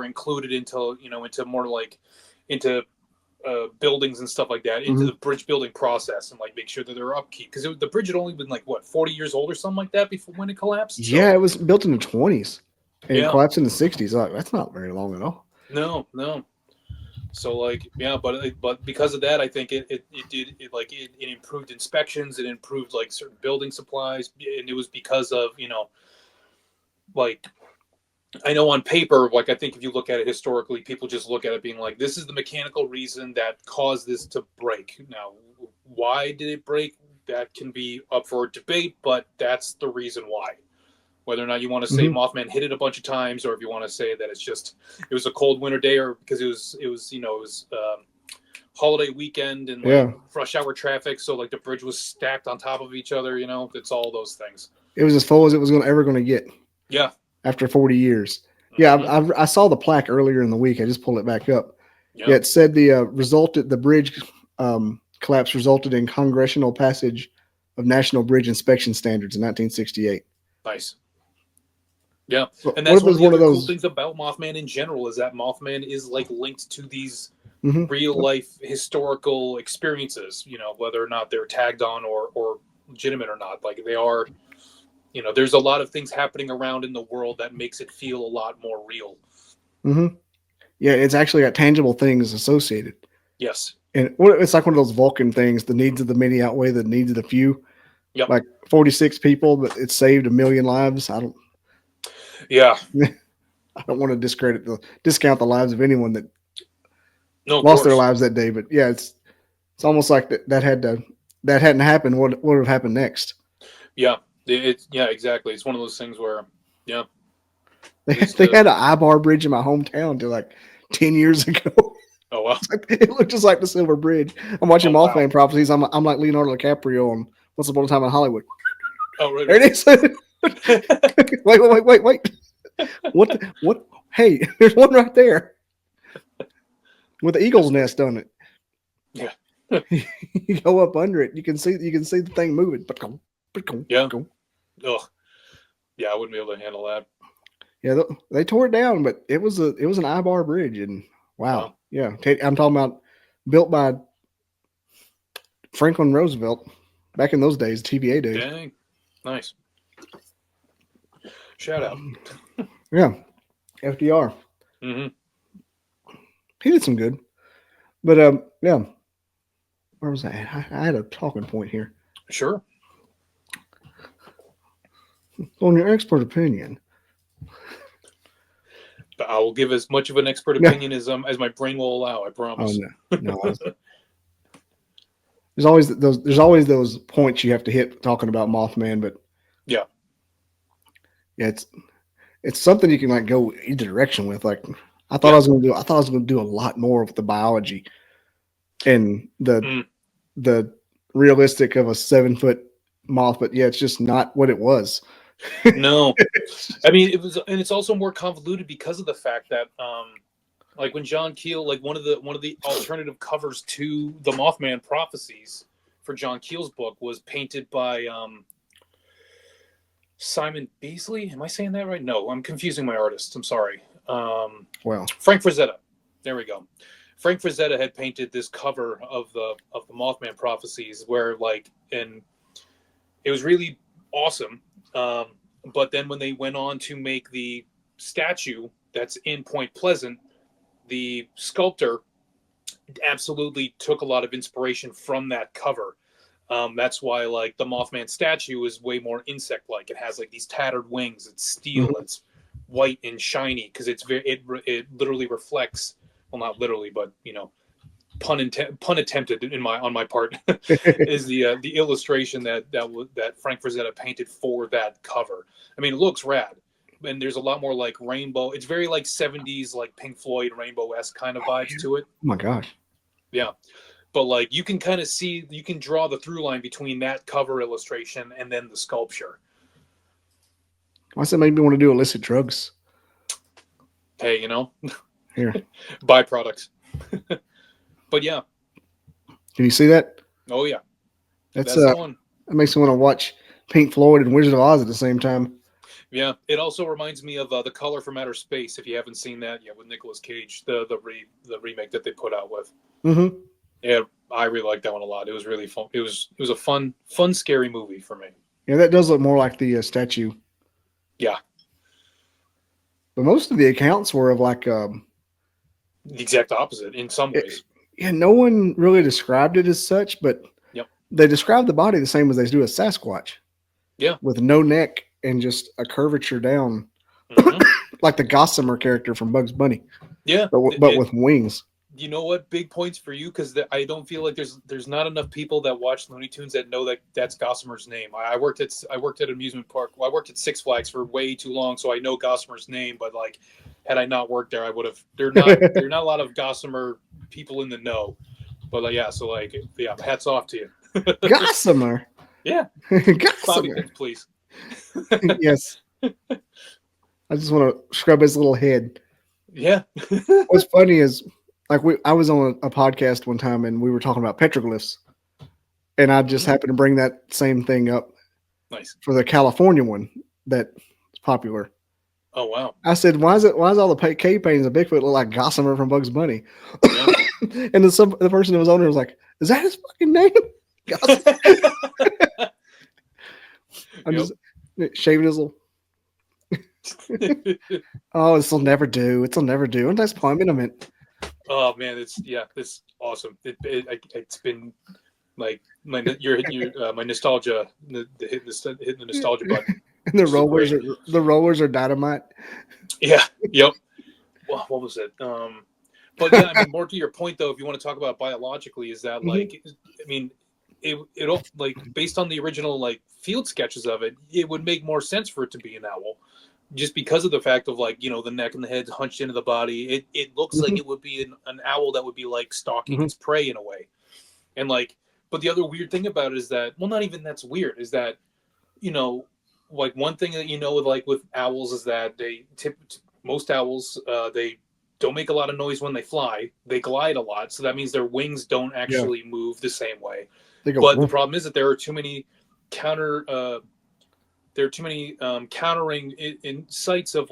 included into into more like into buildings and stuff like that, into the bridge building process, and like make sure that they're upkeep, because the bridge had only been like 40 years old or something like that before when it collapsed. Yeah, it was built in the 20s and it collapsed in the 60s. Like that's not very long at all. No. So like but because of that, I think it improved inspections, it improved like certain building supplies, and it was because of like I know on paper, like I think if you look at it historically, people just look at it being like, this is the mechanical reason that caused this to break. Now, why did it break? That can be up for debate, but that's the reason why. Whether or not you want to say Mothman hit it a bunch of times, or if you want to say that it was a cold winter day, or because it was holiday weekend and like rush hour traffic, so like the bridge was stacked on top of each other. It's all those things. It was as full as it was ever going to get. Yeah. After 40 years. Yeah, I saw the plaque earlier in the week. I just pulled it back up. Yeah, it said the bridge collapse resulted in congressional passage of National Bridge Inspection Standards in 1968. Nice. Yeah, and that's one of the other cool things about Mothman in general, is that Mothman is like linked to these real life historical experiences, whether or not they're tagged on or legitimate or not. Like they are, there's a lot of things happening around in the world that makes it feel a lot more real. Yeah, it's actually got tangible things associated. Yes. And it's like one of those Vulcan things, the needs of the many outweigh the needs of the few. Yep. Like 46 people, but it saved 1 million lives. I don't want to discount the lives of anyone that lost their lives that day. But yeah, it's almost like that hadn't happened. What would have happened next? Yeah. Exactly. It's one of those things where, they had an I-bar bridge in my hometown until like 10 years ago. Oh wow! It looked just like the Silver Bridge. I'm watching Mothman Prophecies. I'm like Leonardo DiCaprio on Once Upon a Time in Hollywood. Oh right. There it is. Wait. What? Hey, there's one right there with the eagle's nest on it. Yeah. You go up under it. You can see the thing moving. Yeah. Ugh. Yeah, I wouldn't be able to handle that. Yeah, they tore it down, but it was an I-bar bridge, and wow. Yeah, I'm talking about built by Franklin Roosevelt back in those days, TVA days. Dang, nice. Shout out. Yeah, FDR. Mm-hmm. He did some good, but yeah. Where was I at? I had a talking point here. Sure. On your expert opinion. But I will give as much of an expert opinion as my brain will allow. I promise. Oh no. There's always those points you have to hit talking about Mothman, but yeah, it's something you can like go either direction with. Like I thought I was going to do a lot more with the biology and the realistic of a 7-foot moth, but yeah, it's just not what it was. No, I mean it was, and it's also more convoluted because of the fact that like when John Keel, like one of the alternative covers to the Mothman prophecies for John Keel's book was painted by Simon Beasley. Am I saying that right? No, I'm confusing my artist. I'm sorry. Frank Frazetta. There we go. Frank Frazetta had painted this cover of the Mothman prophecies where and it was really awesome. But then when they went on to make the statue that's in Point Pleasant, the sculptor absolutely took a lot of inspiration from that cover. That's why the Mothman statue is way more insect-like. It has these tattered wings. It's steel. Mm-hmm. It's white and shiny because it literally reflects. Well, not literally, but pun attempted on my part is the illustration that Frank Frazetta painted for that cover. I mean, it looks rad. And there's a lot more rainbow. It's very 70s Pink Floyd rainbow-esque kind of vibes to it. Oh my gosh. Yeah. But you can kind of see, you can draw the through line between that cover illustration and then the sculpture. Why does it make me want to do illicit drugs? Hey, Here. Byproducts. But yeah. Can you see that? Oh yeah. That's the one. That makes me want to watch Pink Floyd and Wizard of Oz at the same time. Yeah, it also reminds me of The Color from Outer Space. If you haven't seen that yet, with Nicolas Cage, the remake that they put out with. Mm-hmm. Yeah, I really liked that one a lot. It was really fun. It was a fun, scary movie for me. Yeah, that does look more like the statue. Yeah, but most of the accounts were of the exact opposite in some ways. No one really described it as such, but they described the body the same as they do a Sasquatch. Yeah, with no neck and just a curvature down, like the Gossamer character from Bugs Bunny. Yeah, but with wings. You know what? Big points for you, because I don't feel like there's not enough people that watch Looney Tunes that know that that's Gossamer's name. I worked at an amusement park. Well, I worked at Six Flags for way too long, so I know Gossamer's name. But had I not worked there, I would have. There are not a lot of Gossamer people in the know. But so hats off to you. Gossamer. Yeah. Gossamer. Bobby, please. Yes. I just want to scrub his little head. Yeah. What's funny is I was on a podcast one time and we were talking about petroglyphs, and I just happened to bring that same thing up. Nice. For the California one that's popular. Oh wow. I said, why is all the cave paintings of Bigfoot look like Gossamer from Bugs Bunny? Yeah. And the person that was on there was like, is that his fucking name? I'm just shaving his little. Oh, this'll never do. It'll never do. And that's poignant. Oh man, it's awesome. It's been my nostalgia, hitting the nostalgia button. And the rollers are dynamite. Yeah. Yep. Well, what was it? But yeah, I mean, more to your point though, if you want to talk about biologically, is that I mean, it'll based on the original field sketches of it, it would make more sense for it to be an owl, just because of the fact of the neck and the head hunched into the body. It looks like it would be an owl that would be stalking its prey in a way, and but the other weird thing about it is that, well, not even that's weird, is that one thing that with owls is that most owls they don't make a lot of noise when they fly. They glide a lot, so that means their wings don't actually move the same way. But the problem is that there are too many countering in sights of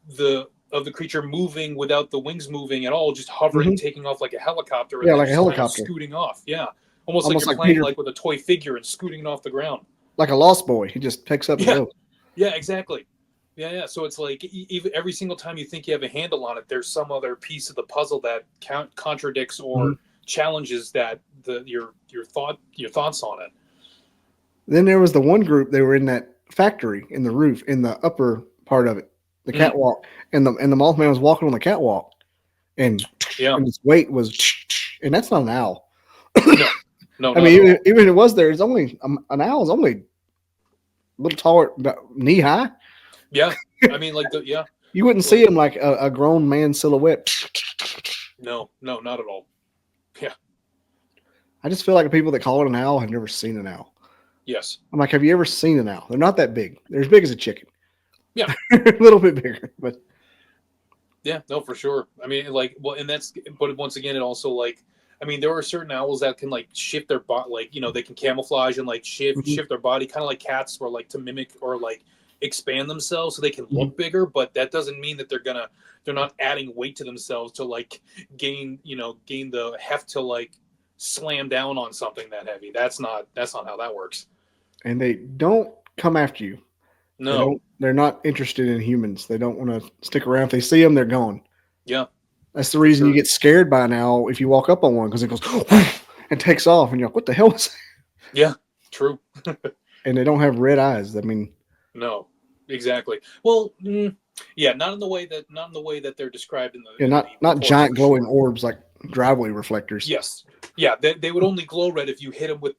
the creature moving without the wings moving at all, just hovering, taking off like a helicopter. And like a helicopter, scooting off. Yeah, almost like you're playing with a toy figure and scooting off the ground, like a Lost Boy. He just picks up and goes. Yeah, exactly. Yeah. So it's like even every single time you think you have a handle on it, there's some other piece of the puzzle that contradicts or challenges that your thoughts on it. Then there was the one group. They were in that factory in the roof in the upper part of it, the catwalk, and the Mothman was walking on the catwalk, and his weight was, and that's not an owl. No. I mean, even if it was there, it's only an owl is only a little taller, knee high. Yeah, I mean, like you wouldn't see him like a grown man silhouette. No, not at all. Yeah, I just feel like the people that call it an owl have never seen an owl. Yes, I'm like, have you ever seen an owl? They're not that big. They're as big as a chicken. Yeah, a little bit bigger, but yeah, no, for sure. I mean, like, well, and that's, but once again, it also like, I mean, there are certain owls that can like shift their body, like they can camouflage and like shift their body, kind of like cats, or like to mimic or like expand themselves so they can look bigger. But that doesn't mean that they're not adding weight to themselves to like gain the heft to like slam down on something that heavy. That's not how that works. And they don't come after you. No, they're not interested in humans. They don't want to stick around. If they see them, they're gone. Yeah, that's the reason you get scared by an owl if you walk up on one, because it goes and takes off, and you're like, "What the hell was that?" Yeah, true. And they don't have red eyes. I mean, no, exactly. Well, yeah, not in the way that they're described in the. Yeah, not giant glowing orbs like driveway reflectors. Yes, yeah, they would only glow red if you hit them with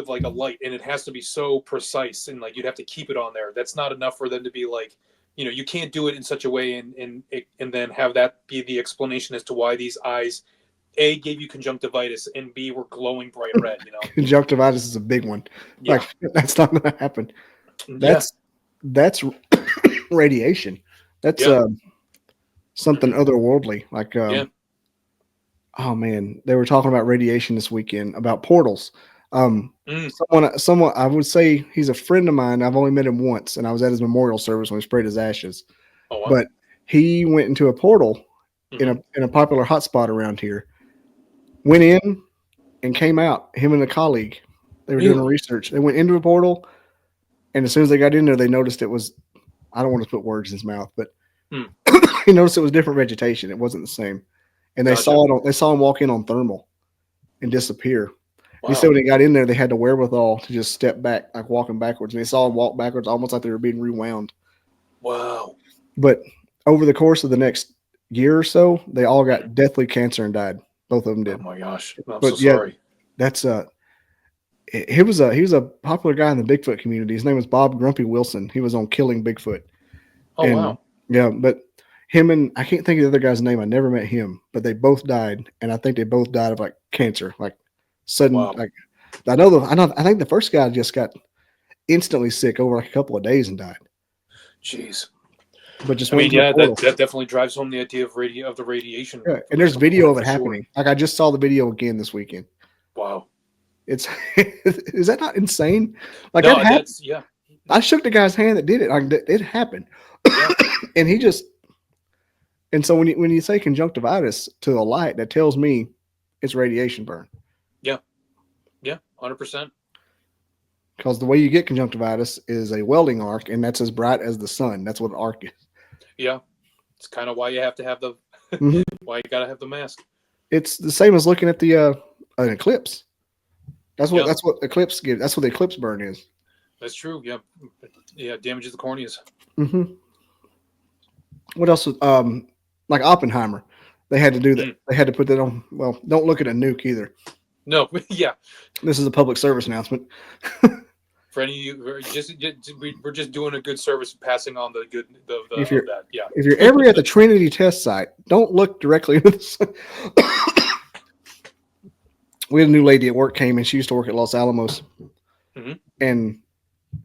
like a light, and it has to be so precise, and like you'd have to keep it on there. That's not enough for them to be like, you can't do it in such a way and then have that be the explanation as to why these eyes A gave you conjunctivitis and B were glowing bright red. Conjunctivitis is a big one. Yeah. Like that's not going to happen. That's radiation. That's something otherworldly. Like oh man, they were talking about radiation this weekend, about portals. Someone I would say he's a friend of mine. I've only met him once, and I was at his memorial service when he sprayed his ashes. Oh, wow. But he went into a portal in a popular hotspot around here. Went in and came out. Him and a colleague. They were doing research. They went into a portal, and as soon as they got in there, they noticed it was. I don't want to put words in his mouth, but he noticed it was different vegetation. It wasn't the same, and they saw it. They saw him walk in on thermal and disappear. Wow. He said when he got in there, they had the wherewithal to just step back, like walking backwards. And they saw him walk backwards, almost like they were being rewound. Wow. But over the course of the next year or so, they all got deathly cancer and died. Both of them did. Oh my gosh. I'm so sorry. That's he was a popular guy in the Bigfoot community. His name was Bob Grumpy Wilson. He was on Killing Bigfoot. Oh, wow. Yeah, but him and I can't think of the other guy's name. I never met him, but they both died, and I think they both died of like cancer, like sudden. Wow. Like I think the first guy just got instantly sick over like a couple of days and died. Jeez. But just that definitely drives home the idea of the radiation. Yeah, and there's video of it happening. Like I just saw the video again this weekend. Wow. Is that not insane? Like no, that happened. I shook the guy's hand that did it. Like it happened. Yeah. And he just. And so when you say conjunctivitis to the light, that tells me it's radiation burn. Yeah. Yeah, 100%. Because the way you get conjunctivitis is a welding arc, and that's as bright as the sun. That's what an arc is. Yeah. It's kind of why you have to have the why you gotta have the mask. It's the same as looking at the an eclipse. That's what eclipse gives. That's what the eclipse burn is. That's true. Yeah. Yeah, damages the corneas. Mm-hmm. What else? Like Oppenheimer, they had to do that. They had to put that on. Well, don't look at a nuke either. No, yeah. This is a public service announcement. For any of you, we're just doing a good service, passing on the good. If you're ever at the Trinity test site, don't look directly into the sun. We had a new lady at work came, and she used to work at Los Alamos, and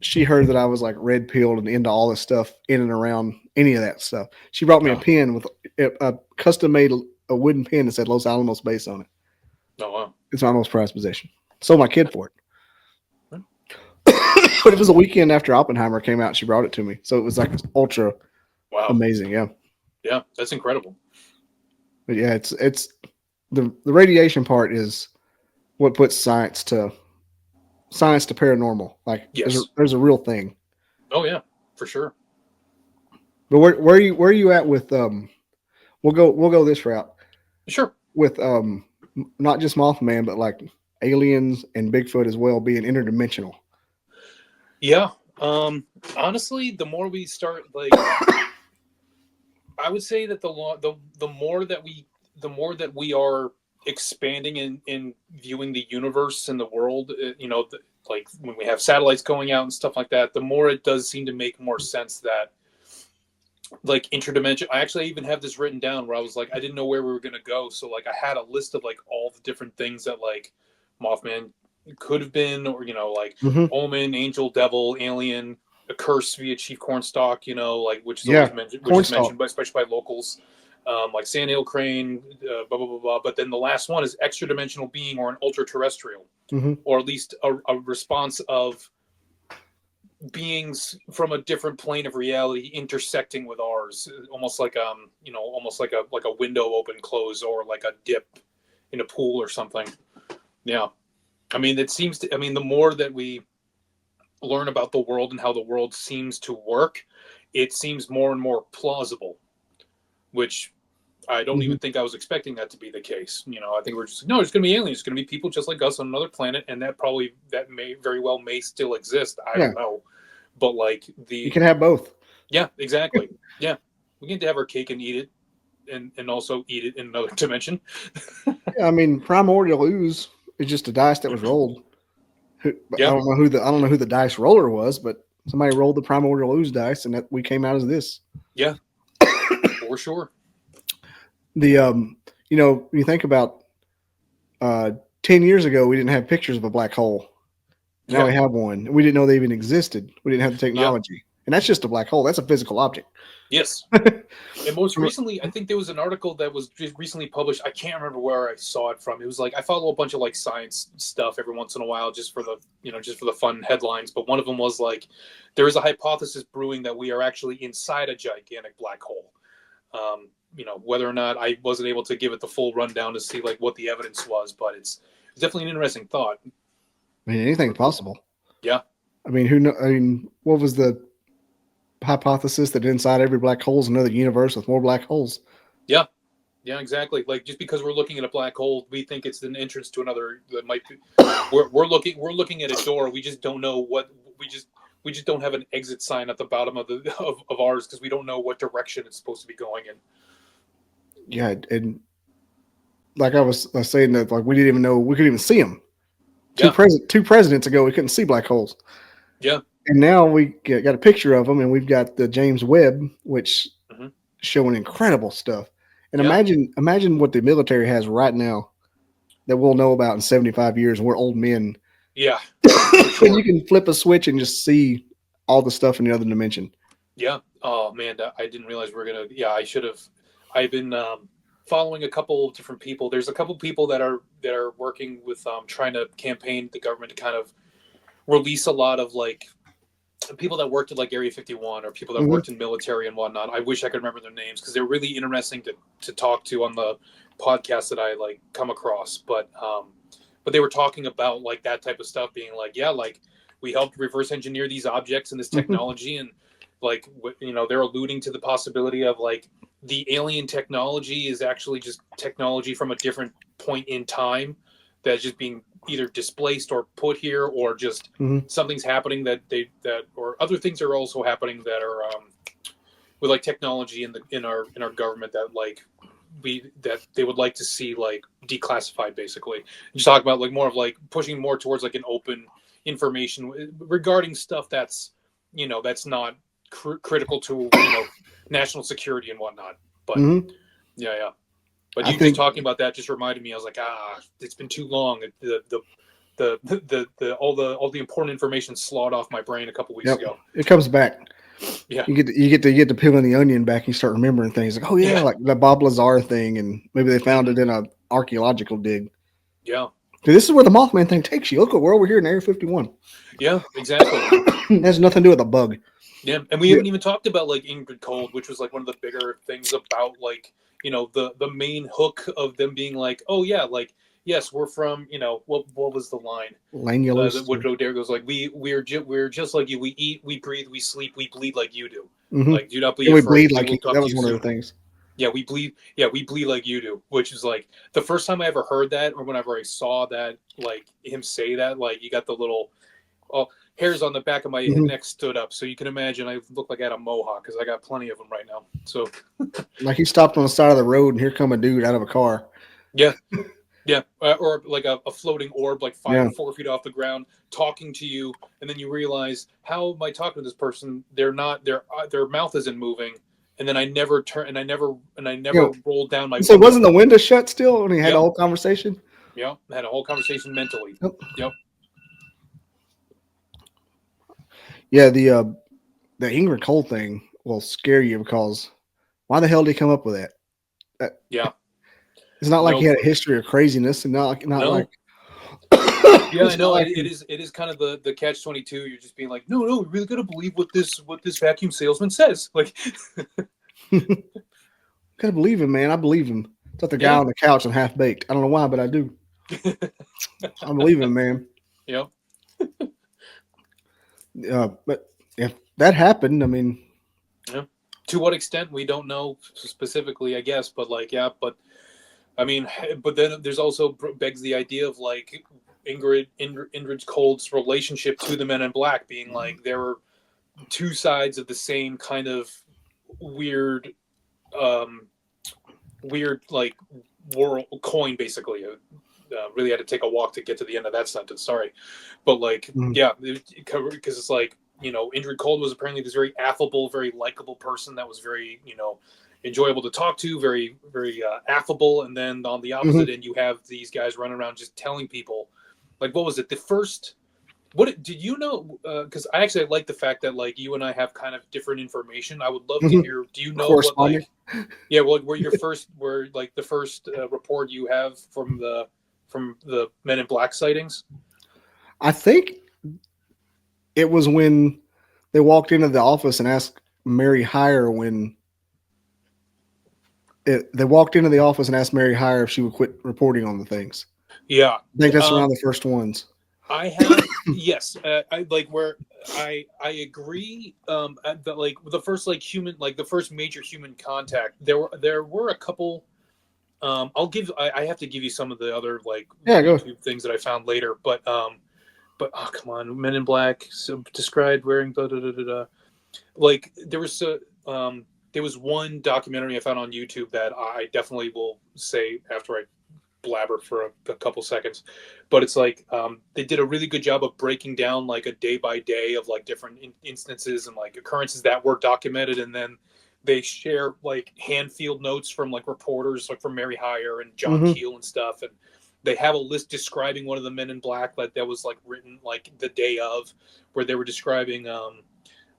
she heard that I was like red pilled and into all this stuff in and around any of that stuff. She brought me a pen with a custom made a wooden pen that said Los Alamos base on it. Oh wow! It's my most prized possession. Sold my kid for it. But it was a weekend after Oppenheimer came out. She brought it to me, so it was like ultra amazing. Yeah, yeah, that's incredible. But yeah, it's the radiation part is what puts science to paranormal. Like there's a real thing. Oh yeah, for sure. But where are you at with we'll go this route Sure. with not just Mothman but like aliens and Bigfoot as well being interdimensional. Yeah. Honestly, the more we start, like, I would say that the more that we are expanding in viewing the universe and the world, like when we have satellites going out and stuff like that, the more it does seem to make more sense that like interdimension. I actually even have this written down where I was like, I didn't know where we were gonna go, so like I had a list of like all the different things that like Mothman could have been, or like Mm-hmm. omen, angel, devil, alien, a curse via Chief Cornstalk, like which is Yeah, always mentioned, cornstalk. but especially by locals, like sandhill crane, blah blah blah blah. But then the last one is extra dimensional being or an ultra terrestrial, Mm-hmm. or at least a response of beings from a different plane of reality intersecting with ours, almost like almost like a window open close, or like a dip in a pool or something. Yeah, I mean, it seems to, I mean, the more that we learn about the world and how the world seems to work, it seems more and more plausible, which I don't Mm-hmm. even think I was expecting that to be the case. I think we're just no, it's going to be aliens. It's going to be people just like us on another planet, and that may very well may still exist. I Yeah, don't know, but like you can have both. yeah, exactly. Yeah, we get to have our cake and eat it, and also eat it in another dimension. Yeah, I mean, primordial ooze is just a dice that was rolled. Yeah, I don't know who the dice roller was, but somebody rolled the primordial ooze dice, and that we came out as this. yeah, for sure. The you think about 10 years ago, we didn't have pictures of a black hole. Now Yeah, we have one. We didn't know they even existed. We didn't have the yeah, technology, and that's just a black hole. That's a physical object. yes. And most recently, I think there was an article that was just recently published. I can't remember where I saw it from. It was like I follow a bunch of like science stuff every once in a while, just for the just for the fun headlines. But one of them was like, there is a hypothesis brewing that we are actually inside a gigantic black hole. Whether or not I wasn't able to give it the full rundown to see like what the evidence was, but it's definitely an interesting thought. I mean, anything's possible. Yeah, I mean, who know? I mean, what was the hypothesis that inside every black hole is another universe with more black holes? yeah, yeah, exactly. Like just because we're looking at a black hole, we think it's an entrance to another that might be. We're looking at a door. We just don't know what we just don't have an exit sign at the bottom of the of ours because we don't know what direction it's supposed to be going in. Yeah, and like I was saying that like we didn't even know we couldn't even see them. Yeah, Two presidents ago, we couldn't see black holes, yeah, and now we got a picture of them, and we've got the James Webb, which hmm, showing incredible stuff. And yeah, imagine what the military has right now that we'll know about in 75 years, and we're old men. yeah, for And you sure. can flip a switch and just see all the stuff in the other dimension. Yeah. Oh man, I didn't realize we were gonna. Yeah, I should have. I've been following a couple of different people. There's a couple of people that are working with trying to campaign the government to kind of release a lot of like people that worked at like Area 51 or people that Mm-hmm. worked in military and whatnot. I wish I could remember their names because they're really interesting to talk to on the podcast that I like come across. But they were talking about like that type of stuff, being like, yeah, like we helped reverse engineer these objects and this Mm-hmm. technology, and like they're alluding to the possibility of like the alien technology is actually just technology from a different point in time that's just being either displaced or put here, or just Mm-hmm. something's happening that or other things are also happening that are with like technology in our government that like that they would like to see like declassified, basically. You talk about like more of like pushing more towards like an open information regarding stuff that's not critical to national security and whatnot. But Mm-hmm. yeah, yeah. But I you just think talking about that just reminded me. I was like, it's been too long. All the important information slawed off my brain a couple weeks yep, ago. it comes back. Yeah, You get to peeling the onion back. And you start remembering things like, oh yeah, yeah, like the Bob Lazar thing, and maybe they found hmm, it in a archaeological dig. yeah, Dude, this is where the Mothman thing takes you. Look at where we're here in Area 51. yeah, exactly. It has nothing to do with a bug. Yeah, and we Yeah. haven't even talked about like Ingrid Cold, which was like one of the bigger things about like the main hook of them being like, oh yeah, like yes, we're from what was the line? The Lanulus. Woodrow Dare goes like, we're just like you. We eat, we breathe, we sleep, we bleed like you do. Mm-hmm. Like, do not be And we afraid. bleed We like will talk that to was you one of soon. the things. Yeah, we bleed. Yeah, we bleed like you do, which is like the first time I ever heard that, or whenever I saw that, like him say that, like you got the little hairs on the back of my neck stood up. So you can imagine I look like I had a mohawk because I got plenty of them right now. So like he stopped on the side of the road and here come a dude out of a car. Yeah. Yeah. Or like a floating orb, like 4 feet off the ground, talking to you. And then you realize, how am I talking to this person? They're not, their mouth isn't moving. And then I never rolled down my So window. wasn't the window shut still when he had Yep. a whole conversation? Yeah. Had a whole conversation mentally. Yep. Yeah, the Ingrid Cole thing will scare you because why the hell did he come up with that? Yeah. It's not like No he had a clue. history of craziness, and not No. like. Yeah, I know. It is kind of the catch-22. You're just being like, no, we really got to believe what this vacuum salesman says. Like, Gotta believe him, man. I believe him. It's like the guy on the couch and half baked. I don't know why, but I do. I believe him, man. Yep. But if that happened, I mean, Yeah. To what extent we don't know specifically, I guess. But like, yeah. But I mean, but then there's also begs the idea of like Ingrid Cold's relationship to the Men in Black being like there were two sides of the same kind of weird, like world coin, basically. Really had to take a walk to get to the end of that sentence. Sorry, but like, yeah, because it's like, Ingrid Cold was apparently this very affable, very likable person that was very, enjoyable to talk to, very, very affable. And then on the opposite end, you have these guys running around just telling people, like, what was it? The first. What did you know? Because I actually like the fact that like you and I have kind of different information. I would love to hear. Do you know what like? Yeah, well, were like the first report you have from the Men in Black sightings? I think it was when they walked into the office and asked Mary Hyre they walked into the office and asked Mary Hyre if she would quit reporting on the things. Yeah, I think that's around the first ones. I have yes, I like where I agree. That like the first like human, like the first major human contact. There were a couple. I have to give you some of the other like YouTube things that I found later, but oh come on, Men in Black described wearing blah, blah, blah, blah, blah. Like there was one documentary I found on YouTube that I definitely will say after I blabber for a couple seconds, but it's like they did a really good job of breaking down like a day by day of like different instances and like occurrences that were documented, and then they share like hand field notes from like reporters like from Mary Hyre and John Keel and stuff, and they have a list describing one of the Men in Black that was like written like the day of, where they were describing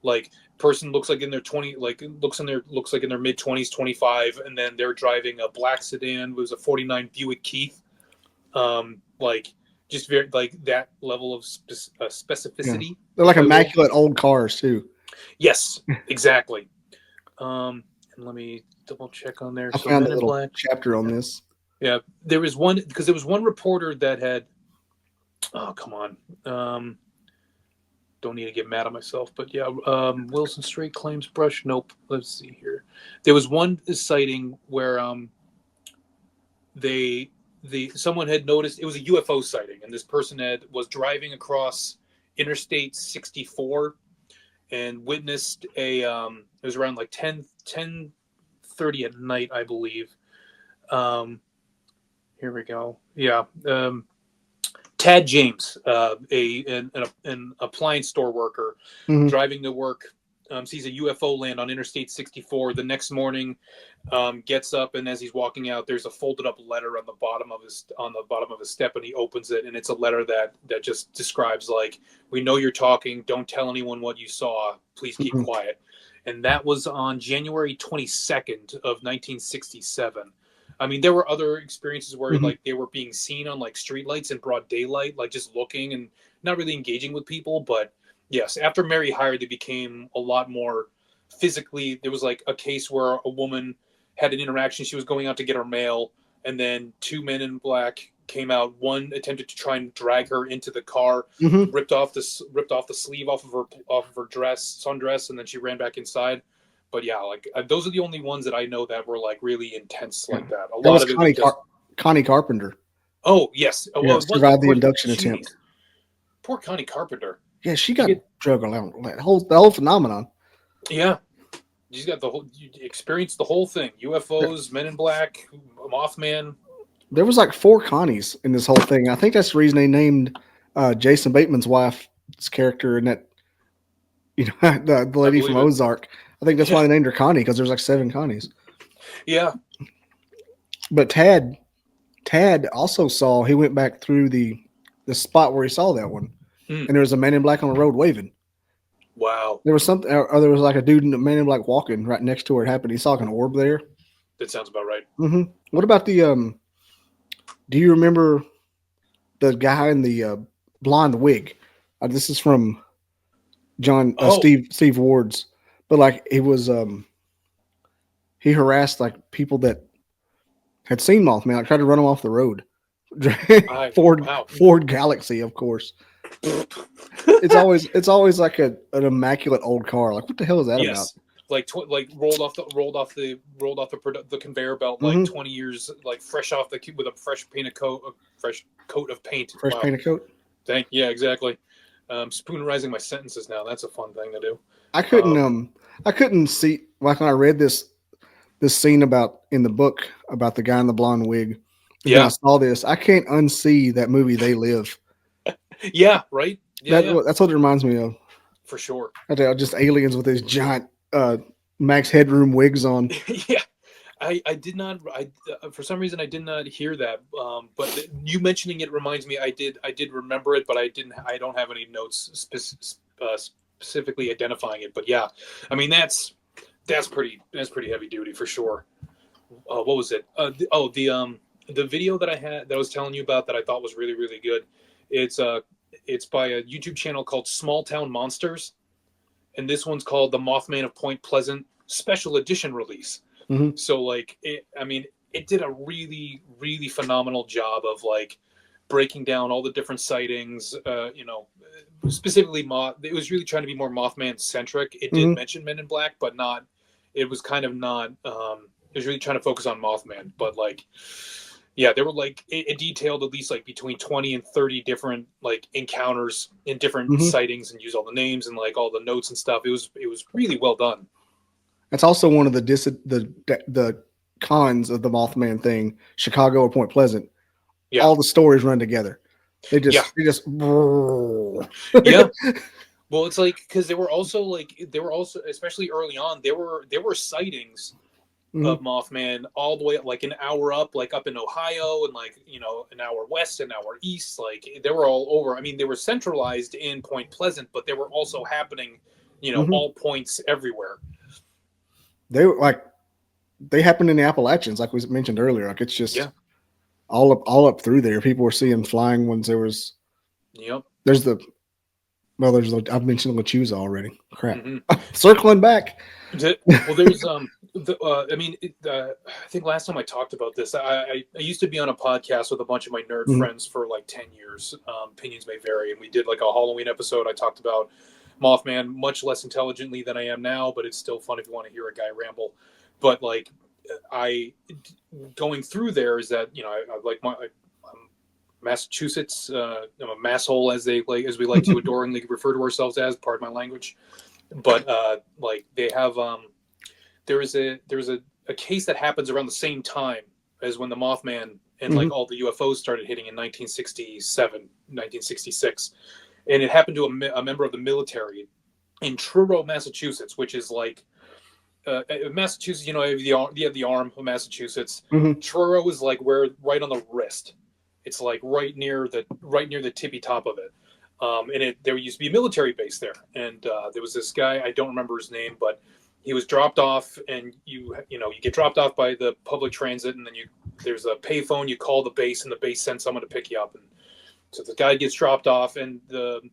like person looks like in their 20 like looks like in their mid 20s 25, and then they're driving a black sedan. It was a 49 Buick Keith, like just very like that level of specificity. They're like immaculate old cars too. Yes, exactly. And let me double check on there. I found a little chapter on this. Yeah, there was one because there was one reporter that had oh come on, don't need to get mad at myself, but yeah, Wilson Strait claims brush. Nope. Let's see here. There was one sighting where someone had noticed it was a UFO sighting, and this person was driving across Interstate 64 and witnessed it was around like 10:30 at night, I believe. Here we go. Yeah. Tad James, an appliance store worker, driving to work, sees a UFO land on Interstate 64. The next morning, gets up, and as he's walking out, there's a folded up letter on the bottom of his step, and he opens it, and it's a letter that just describes like, "We know you're talking. Don't tell anyone what you saw. Please keep quiet." And that was on January 22nd of 1967. I mean, there were other experiences where like they were being seen on like streetlights in broad daylight, like just looking and not really engaging with people. But yes, after Mary Hyre, they became a lot more physically. There was like a case where a woman had an interaction. She was going out to get her mail, and then two men in black came out. One attempted to try and drag her into the car, ripped off the sleeve off of her dress, sundress, and then she ran back inside. But yeah, like those are the only ones that I know that were like really intense like that. A That lot was of it was just. Connie Carpenter. Oh yes, Yeah, well, it was survived the poor, induction geez. attempt. Poor Connie Carpenter. Yeah, she got drug around. The whole phenomenon. Yeah, she's got the whole. You experienced the whole thing: UFOs, Men in Black, Mothman. There was like 4 Connies in this whole thing. I think that's the reason they named Jason Bateman's wife's character in that. You know, the lady from Ozark. I think that's why they named her Connie, because there's like 7 Connies. Yeah. But Tad also saw. He went back through the spot where he saw that one, and there was a Man in Black on the road waving. Wow. There was something, or there was like a dude in the Man in Black walking right next to where it happened. He saw like an orb there. That sounds about right. Mm-hmm. What about the do you remember the guy in the blonde wig? This is from Steve Ward's, but like it was he harassed like people that had seen Mothman. I tried to run him off the road. Ford Galaxy, of course. It's always like an immaculate old car. Like, what the hell is that about? Like rolled off the conveyor belt like 20 years, like fresh off the with a fresh coat of paint. Painted coat. Yeah, exactly. Spoonerizing my sentences now. That's a fun thing to do. I couldn't see, like, when I read this scene about in the book about the guy in the blonde wig. Yeah, I saw this. I can't unsee that movie They Live. Yeah, right. Yeah, that's what it reminds me of. For sure. Just aliens with these giant Max Headroom wigs on. Yeah, I did not. For some reason I did not hear that. But you mentioning it reminds me. I did remember it, but I didn't. I don't have any notes specifically identifying it. But yeah, I mean that's pretty heavy duty for sure. What was it? The video that I was telling you about that I thought was really, really good. It's by a YouTube channel called Small Town Monsters, and this one's called The Mothman of Point Pleasant Special Edition Release. Mm-hmm. So like, it did a really, really phenomenal job of like breaking down all the different sightings. Specifically, it was really trying to be more Mothman centric. It did mention Men in Black, but not. It was kind of not. It was really trying to focus on Mothman, but like. Yeah, they were like it detailed at least like between 20 and 30 different like encounters in different sightings and used all the names and like all the notes and stuff. It was really well done. That's also one of the cons of the Mothman thing, Chicago or Point Pleasant. Yeah. All the stories run together. They just yeah. Well, it's like because they were also especially early on there were sightings of Mothman all the way up, like an hour up, like up in Ohio, and like an hour west, an hour east. Like they were all over. I mean, they were centralized in Point Pleasant, but they were also happening, all points everywhere. They happened in the Appalachians, like we mentioned earlier. Like it's just all up through there. People were seeing flying ones. There was I've mentioned Lechuza already. Crap. Circling back. Well, there's I think last time I talked about this, I used to be on a podcast with a bunch of my nerd friends for like 10 years. Opinions may vary, and we did like a Halloween episode. I talked about Mothman much less intelligently than I am now, but it's still fun if you want to hear a guy ramble. But like going through there is that Massachusetts, I'm a masshole as we like to adoringly refer to ourselves as. Pardon my language. But like they have there is a case that happens around the same time as when the Mothman and like all the UFOs started hitting in 1967, 1966, and it happened to a member of the military in Truro, Massachusetts, which is like Massachusetts. You have the arm of Massachusetts. Truro is like right on the wrist. It's like right near the tippy top of it. And there used to be a military base there, and there was this guy, I don't remember his name, but he was dropped off, and you get dropped off by the public transit, and then there's a payphone. You call the base, and the base sends someone to pick you up. And so the guy gets dropped off, and it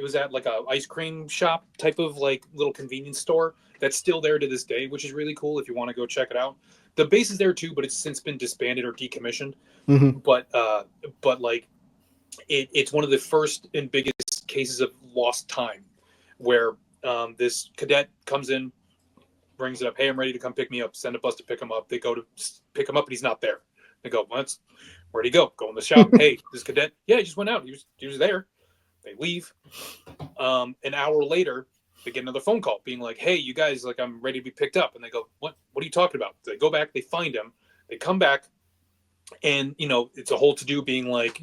was at like a ice cream shop type of like little convenience store that's still there to this day, which is really cool if you want to go check it out. The base is there too, but it's since been disbanded or decommissioned. But like. It's one of the first and biggest cases of lost time where this cadet comes in brings it up. Hey, I'm ready to come pick me up. Send a bus to pick him up. They go to pick him up, and he's not there. They go, where'd he go? Go in the shop. Hey, this cadet. Yeah, he just went out. He was there. They leave. An hour later, they get another phone call being like, hey, you guys, like, I'm ready to be picked up. And they go, what are you talking about? They go back, they find him, they come back, and, it's a whole to-do being like,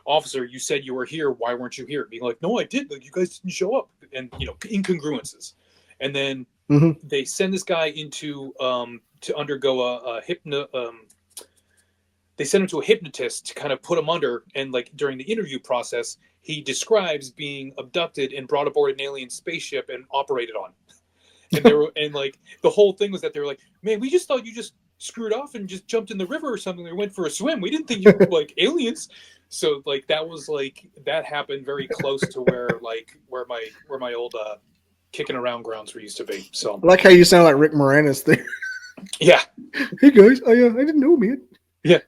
officer, you said you were here. Why weren't you here? Being like, no, I did. Like, you guys didn't show up. And, incongruences. And then they send this guy into, to undergo they send him to a hypnotist to kind of put him under. And like during the interview process, he describes being abducted and brought aboard an alien spaceship and operated on. And and like the whole thing was that they were like, man, we just thought you just screwed off and just jumped in the river or something or went for a swim. We didn't think you were like aliens. So like that happened very close to where my old kicking around grounds were used to be. So I like how you sound like Rick Moranis there. Yeah. Hey guys, I didn't know, man. Yeah.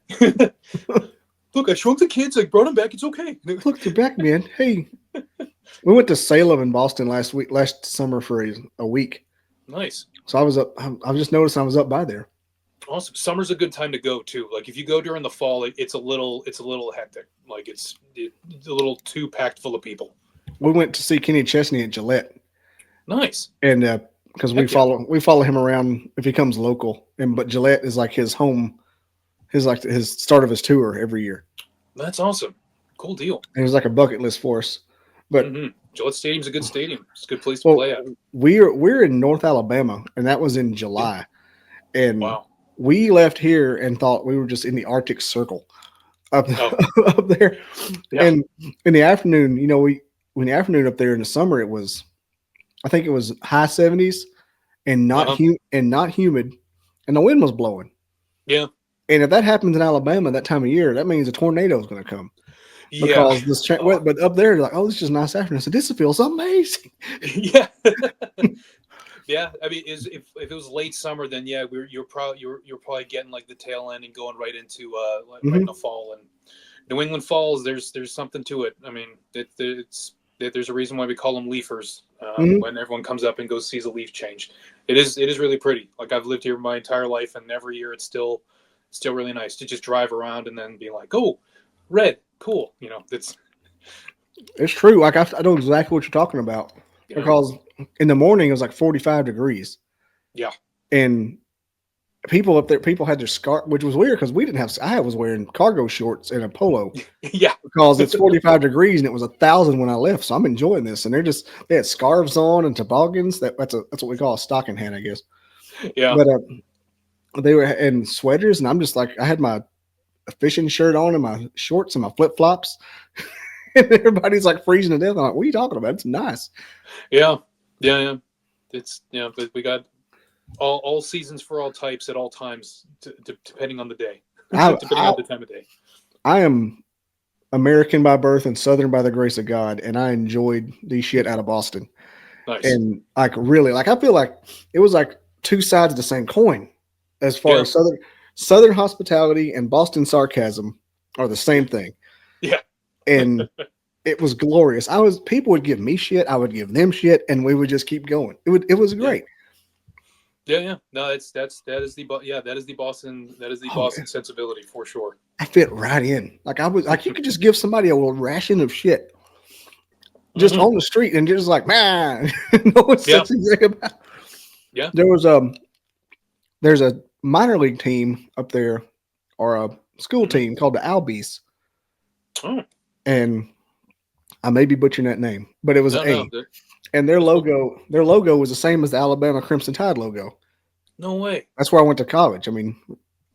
Look, I shrunk the kids. I brought them back. It's okay. Look, you're back, man. Hey, we went to Salem in Boston last summer for a week. Nice. So I was up. I just noticed I was up by there. Awesome. Summer's a good time to go too. Like if you go during the fall, it's a little hectic. Like it's a little too packed full of people. We went to see Kenny Chesney at Gillette. Nice. And because we follow him around if he comes local, but Gillette is like his home. His start of his tour every year. That's awesome. Cool deal. And it was like a bucket list for us. But Gillette Stadium's a good stadium. It's a good place to play at. We're in North Alabama, and that was in July. And we left here and thought we were just in the Arctic Circle up there. Yeah. And in the afternoon, in the afternoon up there in the summer, I think it was high 70s and not humid, and the wind was blowing. Yeah. And if that happens in Alabama that time of year, that means a tornado is going to come. Because but up there, like, this is just a nice afternoon. So this feels amazing. Yeah. Yeah. I mean, if it was late summer, then you're probably getting like the tail end and going right into right in the fall. And New England falls, there's something to it. I mean, there's a reason why we call them leafers when everyone comes up and goes sees a leaf change. It is really pretty. Like I've lived here my entire life, and every year it's still really nice to just drive around and then be like, oh, red, cool. It's true. Like I know exactly what you're talking about because in the morning it was like 45 degrees. Yeah. And people up there, had their scarf, which was weird because I was wearing cargo shorts and a polo. Yeah. Because it's 45 degrees and it was 1,000 when I left. So I'm enjoying this. And they had scarves on and toboggans. That's what we call a stocking hat, I guess. Yeah. But, they were in sweaters, and I'm just like, I had my fishing shirt on and my shorts and my flip flops, and everybody's like freezing to death. I'm like, what are you talking about? It's nice. Yeah. It's but we got all seasons for all types at all times, depending on the day, depending on the time of day. I am American by birth and Southern by the grace of God, and I enjoyed the shit out of Boston. Nice. And like really, like I feel like it was like two sides of the same coin. As far as Southern hospitality and Boston sarcasm are the same thing. Yeah. And it was glorious. People would give me shit, I would give them shit, and we would just keep going. It was great. Yeah. No, that is the Boston Boston sensibility for sure. I fit right in. Like I was like, you could just give somebody a little ration of shit just on the street and just like, man, no one says anything about it. Yeah. There's a minor league team up there, or a school team called the Albies. Oh. And I may be butchering that name, but it was and their logo was the same as the Alabama Crimson Tide logo. No way. That's where I went to college. I mean,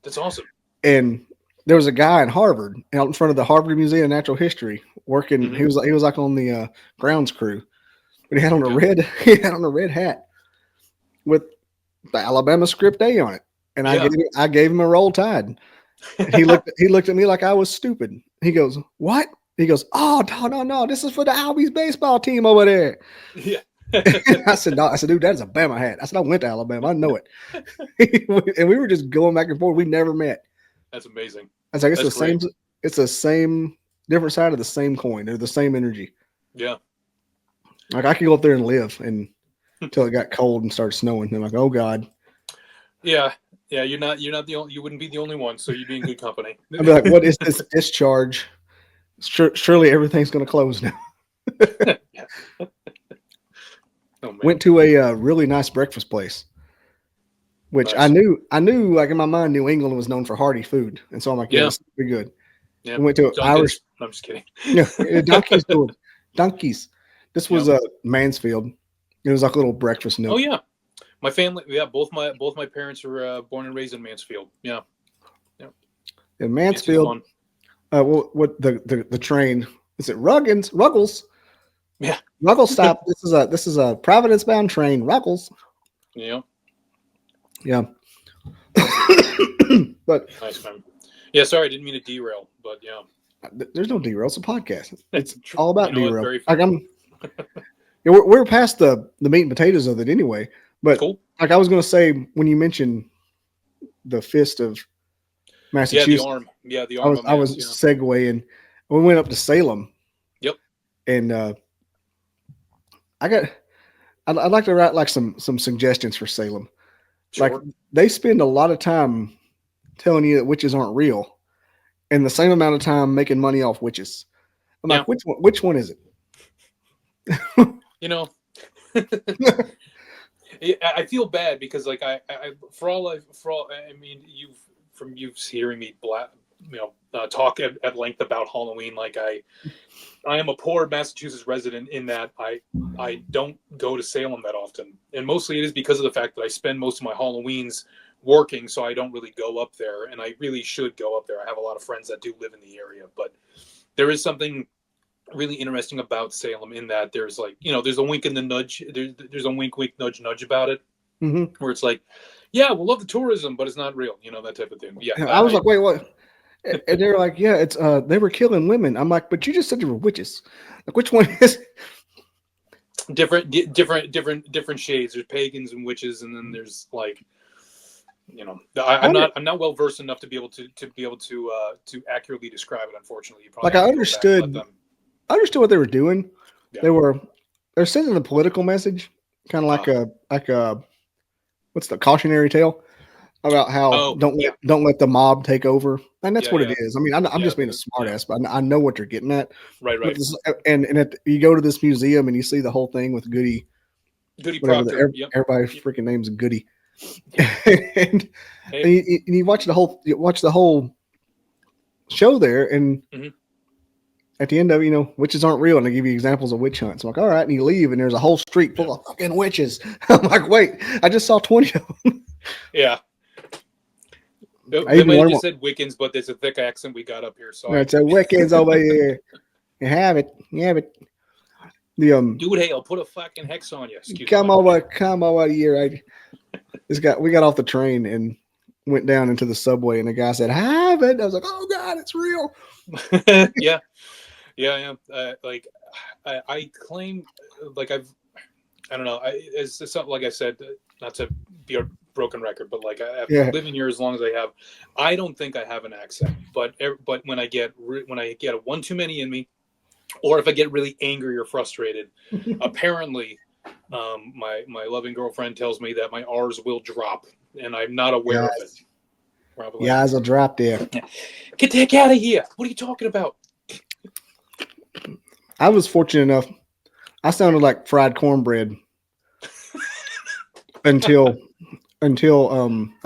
that's awesome. And there was a guy in Harvard out in front of the Harvard Museum of Natural History working. He was like on the grounds crew, but he had on a red hat with the Alabama script A on it. And I gave him a Roll Tide. He looked at me like I was stupid. He goes, "What?" He goes, "Oh, no. This is for the Albies baseball team over there." Yeah. I said, "No." I said, "Dude, that is a Bama hat." I said, "I went to Alabama. I know it." And we were just going back and forth. We never met. That's amazing. I was like, it's the same different side of the same coin. They're the same energy. Yeah. Like I could go up there and live, and until it got cold and started snowing. And I'm like, oh God. Yeah. Yeah. You're not the only, you wouldn't be the only one. So you'd be in good company. I'd be like, what is this discharge? Surely everything's going to close now. Yeah. Oh, man. Went to a really nice breakfast place, which Nice. I knew, like in my mind, New England was known for hearty food, and so I'm like, yeah, this will be good. Yeah. We went to Irish. I'm just kidding. Yeah, donkeys. This was Mansfield. It was like a little breakfast nook. Oh yeah, my family. Yeah, both my parents were born and raised in Mansfield. Yeah. In Mansfield. What the train is it? Ruggles. Yeah. Ruggles stop. This is a Providence bound train. Ruggles. Yeah. Yeah. But nice, man. Yeah, sorry, I didn't mean to derail, but yeah. There's no derail. It's a podcast. It's all about derail. Like we're past the meat and potatoes of it anyway. But cool. Like I was going to say when you mentioned the fist of Massachusetts. Yeah, the arm. Yeah, the arm. I was segueing. We went up to Salem. Yep. And I'd like to write like some suggestions for Salem. Sure. Like they spend a lot of time telling you that witches aren't real, and the same amount of time making money off witches. I'm like, which one is it? You know, I feel bad because like I mean you've hearing me talk at length about Halloween. Like I am a poor Massachusetts resident in that I don't go to Salem that often, and mostly it is because of the fact that I spend most of my Halloweens working, so I don't really go up there, and I really should go up there. I have a lot of friends that do live in the area, but there is something really interesting about Salem in that there's like, there's a wink and the nudge. There's a wink, wink, nudge, nudge about it, where it's like, yeah, we'll love the tourism, but it's not real, that type of thing. Yeah, I was like, wait, what? And they're like, yeah, it's they were killing women. I'm like, but you just said they were witches. Like, which one is different shades? There's pagans and witches, and then there's like, I'm not well versed enough to be able to accurately describe it. Unfortunately, I understood what they were doing. Yeah. They're sending a political message, kind of like a what's the cautionary tale about how don't let the mob take over, and that's what it is. I mean, I'm just being a smartass, but I know what you're getting at. Right. You go to this museum and you see the whole thing with Goody Proctor. Everybody's freaking name's Goody. and you watch the whole show there, and at the end of witches aren't real, and they give you examples of witch hunts. I'm like, all right, and you leave, and there's a whole street full of fucking witches. I'm like, wait, I just saw 20 of them. Yeah. They might have just said Wiccans, but there's a thick accent we got up here. So it's a Wiccans over here. You have it. Dude, hey, I'll put a fucking hex on you. Come over here. We got off the train and went down into the subway, and the guy said, "Have it." I was like, "Oh God, it's real." Yeah. I claim, like I don't know. It's something like I said, not to be a broken record, but like after living here as long as I have, I don't think I have an accent. But when I get a one too many in me, or if I get really angry or frustrated, apparently, my loving girlfriend tells me that my R's will drop, and I'm not aware of it. Probably. Yeah, eyes will drop there. Get the heck out of here! What are you talking about? I was fortunate enough. I sounded like fried cornbread until I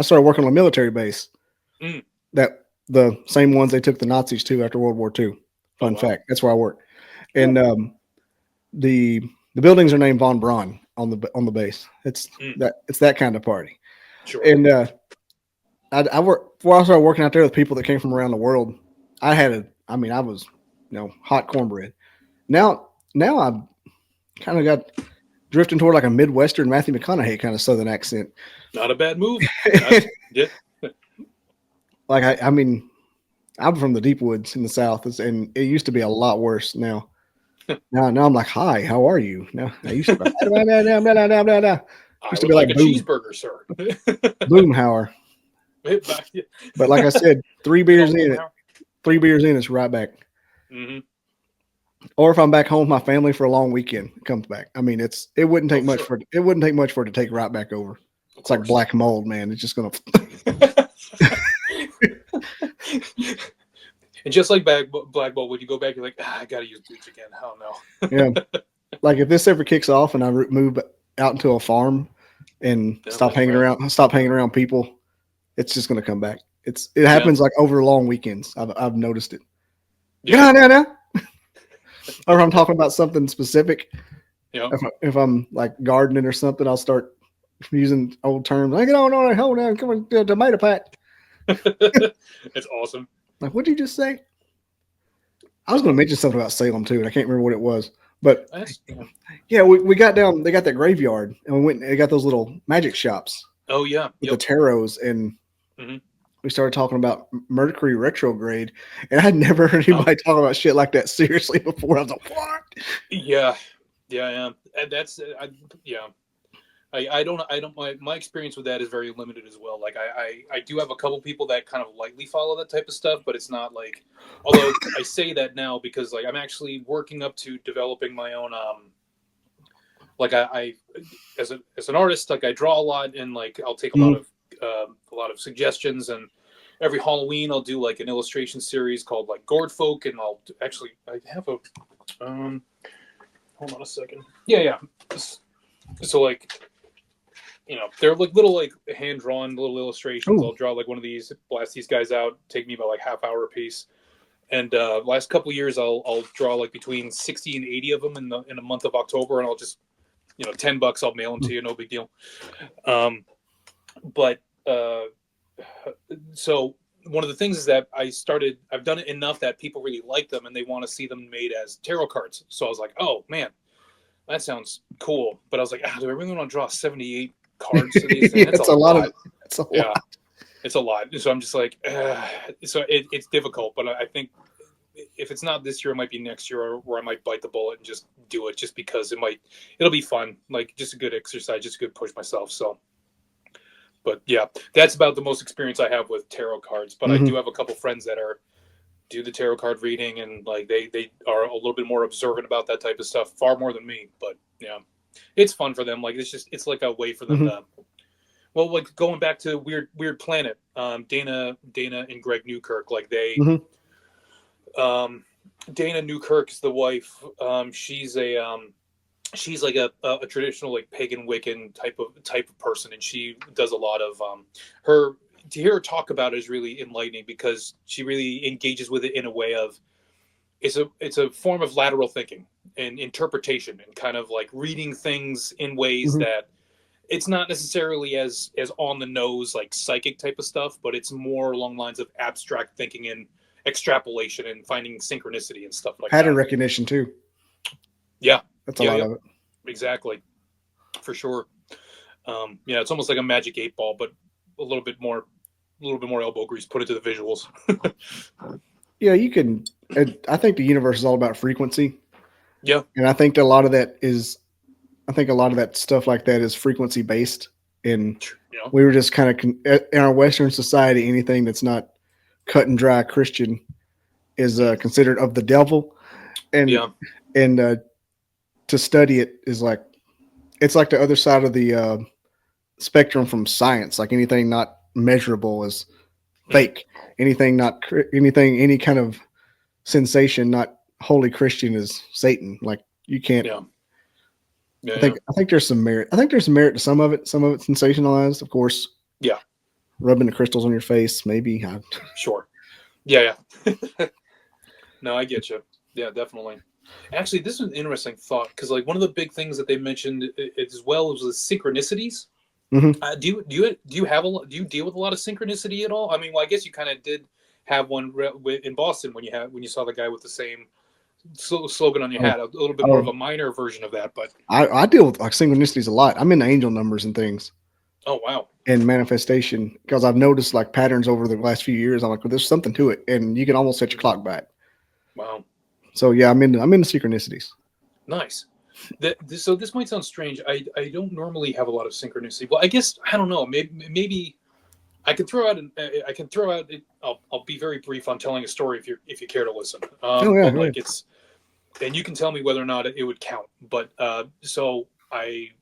started working on a military base. That the same ones they took the Nazis to after World War II. Fun fact. That's where I work. And the buildings are named Von Braun on the base. It's that kind of party. Sure. And I worked before I started working out there with people that came from around the world. I was hot cornbread. Now I kind of got drifting toward like a Midwestern Matthew McConaughey kind of Southern accent. Not a bad move. Like I'm from the deep woods in the South, and it used to be a lot worse. Now I'm like, "Hi, how are you?" Now I used to be used to be like a cheeseburger, sir. Boomhauer. But like I said, 3 beers in, it's right back. Mm-hmm. Or if I'm back home with my family for a long weekend, it comes back. I mean, it wouldn't take much sure. it wouldn't take much for it to take right back over. Of It's like course. black mold, man. It's just gonna. And just like Black Bolt, when you go back, you're like, I gotta use bleach again. Oh no. Yeah, like if this ever kicks off and I move out into a farm and stop hanging around people, it's just gonna come back. It happens like over long weekends. I've noticed it. Yeah. No. Or if I'm talking about something specific. Yeah. If I'm like gardening or something, I'll start using old terms. Like, hold on, come on, tomato pat. It's awesome. Like, what did you just say? I was going to mention something about Salem too, and I can't remember what it was. But yeah, we got down. They got that graveyard, and we went. They got those little magic shops. Oh yeah, with the tarots, and we started talking about Mercury retrograde, and I'd never heard anybody talk about shit like that seriously before. I was like, what? Yeah. And that's I don't my experience with that is very limited as well. Like I do have a couple people that kind of lightly follow that type of stuff, but it's not like, although I say that now because like I'm actually working up to developing my own like I as an artist, like I draw a lot, and like I'll take a lot of suggestions, and every Halloween I'll do like an illustration series called like Gourd Folk, and I have a hold on a second. Yeah. So like, they're like little like hand drawn little illustrations. Ooh. I'll draw like one of these, blast these guys out, take me about like half hour a piece. And last couple of years, I'll draw like between 60 and 80 of them in a month of October, and I'll just $10 I'll mail them to you, no big deal. So one of the things is that I've done it enough that people really like them and they want to see them made as tarot cards. So I was like, oh man, that sounds cool. But I was like, do I really want to draw 78 cards to these things? It's a lot. Yeah, it's a lot. So I'm just like, so it's difficult. But I think if it's not this year, it might be next year, where I might bite the bullet and just do it, just because it'll be fun. Like just a good exercise, just a good push myself. So. But yeah, that's about the most experience I have with tarot cards. But I do have a couple friends that do the tarot card reading, and like they are a little bit more observant about that type of stuff, far more than me. But yeah, it's fun for them. Like it's like a way for them to. Well, like going back to Weird Planet, Dana and Greg Newkirk, like they, Dana Newkirk is the wife. She's like a traditional like pagan Wiccan type of person, and she does a lot of to hear her talk about it is really enlightening, because she really engages with it in a way of it's a form of lateral thinking and interpretation, and kind of like reading things in ways that it's not necessarily as on the nose like psychic type of stuff, but it's more along the lines of abstract thinking and extrapolation and finding synchronicity and stuff like that. Pattern recognition too. Yeah. That's a lot of it. Exactly. For sure. It's almost like a magic 8-ball, but a little bit more elbow grease put into the visuals. Yeah, you can. I think the universe is all about frequency. Yeah. And I think that a lot of that stuff like that is frequency based. And we were just kind of, in our Western society, anything that's not cut and dry Christian is considered of the devil. And, to study it is like, it's like the other side of the spectrum from science. Like anything not measurable is fake. Any kind of sensation not wholly Christian is Satan. Like you can't. I think there's some merit. I think there's some merit to some of it. Some of it's sensationalized, of course. Yeah. Rubbing the crystals on your face, maybe. Sure. Yeah. No, I get you. Yeah, definitely. Actually, this is an interesting thought, because like one of the big things that they mentioned as well was the synchronicities. Do you deal with a lot of synchronicity at all? I mean, well, I guess you kind of did have one in Boston when you saw the guy with the same slogan on your hat. A little bit more of a minor version of that, but I deal with like synchronicities a lot. I'm into angel numbers and things. Oh wow! And manifestation, because I've noticed like patterns over the last few years. I'm like, well, there's something to it, and you can almost set your clock back. Wow. So yeah, I'm into synchronicities. Nice. So this might sound strange. I don't normally have a lot of synchronicity. Well, I guess I don't know. Maybe I can throw out. I'll be very brief on telling a story if you care to listen. Like and you can tell me whether or not it would count. But so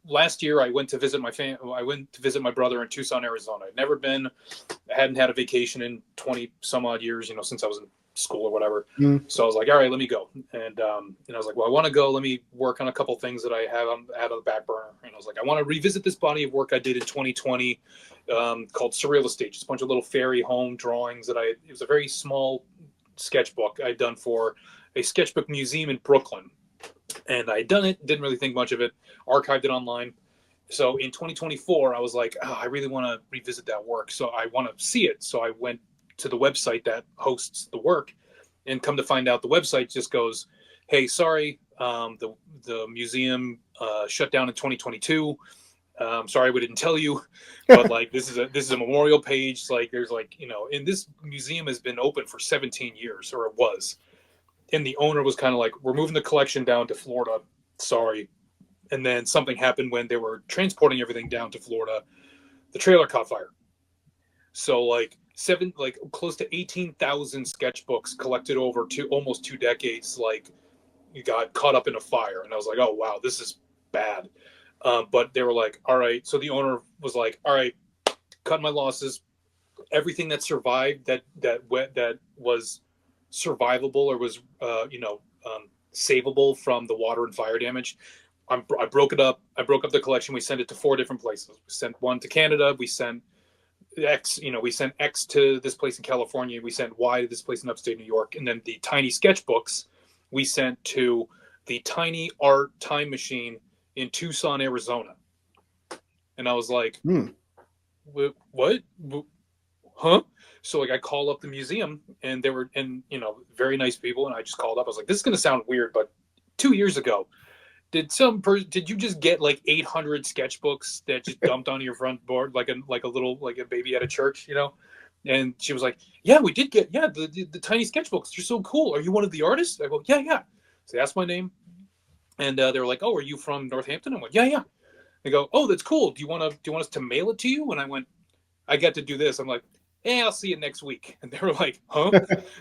last year I went to visit I went to visit my brother in Tucson, Arizona. I'd never been. I hadn't had a vacation in 20 some odd years, since I was in school or whatever. So I was like, all right, let me go. And I was like, well, I want to go. Let me work on a couple things that I have on the back burner. And I was like, I want to revisit this body of work I did in 2020 called Surreal Estate. Just a bunch of little fairy home drawings it was a very small sketchbook I'd done for a sketchbook museum in Brooklyn. And I'd done it, didn't really think much of it, archived it online. So in 2024, I was like, I really want to revisit that work. So I want to see it. So I went to the website that hosts the work, and come to find out the website just goes, hey, sorry, the museum shut down in 2022. Sorry, we didn't tell you, but like this is a memorial page. Like there's and this museum has been open for 17 years, or it was. And the owner was kind of like, we're moving the collection down to Florida. Sorry. And then something happened when they were transporting everything down to Florida. The trailer caught fire. So close to 18,000 sketchbooks collected over almost 2 decades, got caught up in a fire. And I was like, oh, wow, this is bad. But they were like, all right. So the owner was like, all right, cut my losses. Everything that survived that was survivable or was savable from the water and fire damage, I broke it up. I broke up the collection. We sent it to 4 different places. We sent one to Canada. We sent X to this place in California. We sent Y to this place in upstate New York. And then the tiny sketchbooks we sent to the Tiny Art Time Machine in Tucson, Arizona. And I was like, what? Huh? So I called up the museum, and they were, very nice people. And I just called up. I was like, this is going to sound weird, but 2 years ago, did you just get 800 sketchbooks that just dumped onto your front board like a baby at a church, And she was like, yeah, we did get the tiny sketchbooks. You're so cool. Are you one of the artists? I go, yeah. So they asked my name, and they were like, oh, are you from Northampton? I went, yeah. They go, oh, that's cool. Do you want us to mail it to you? And I went, I got to do this. I'm like, hey, I'll see you next week. And they were like, huh?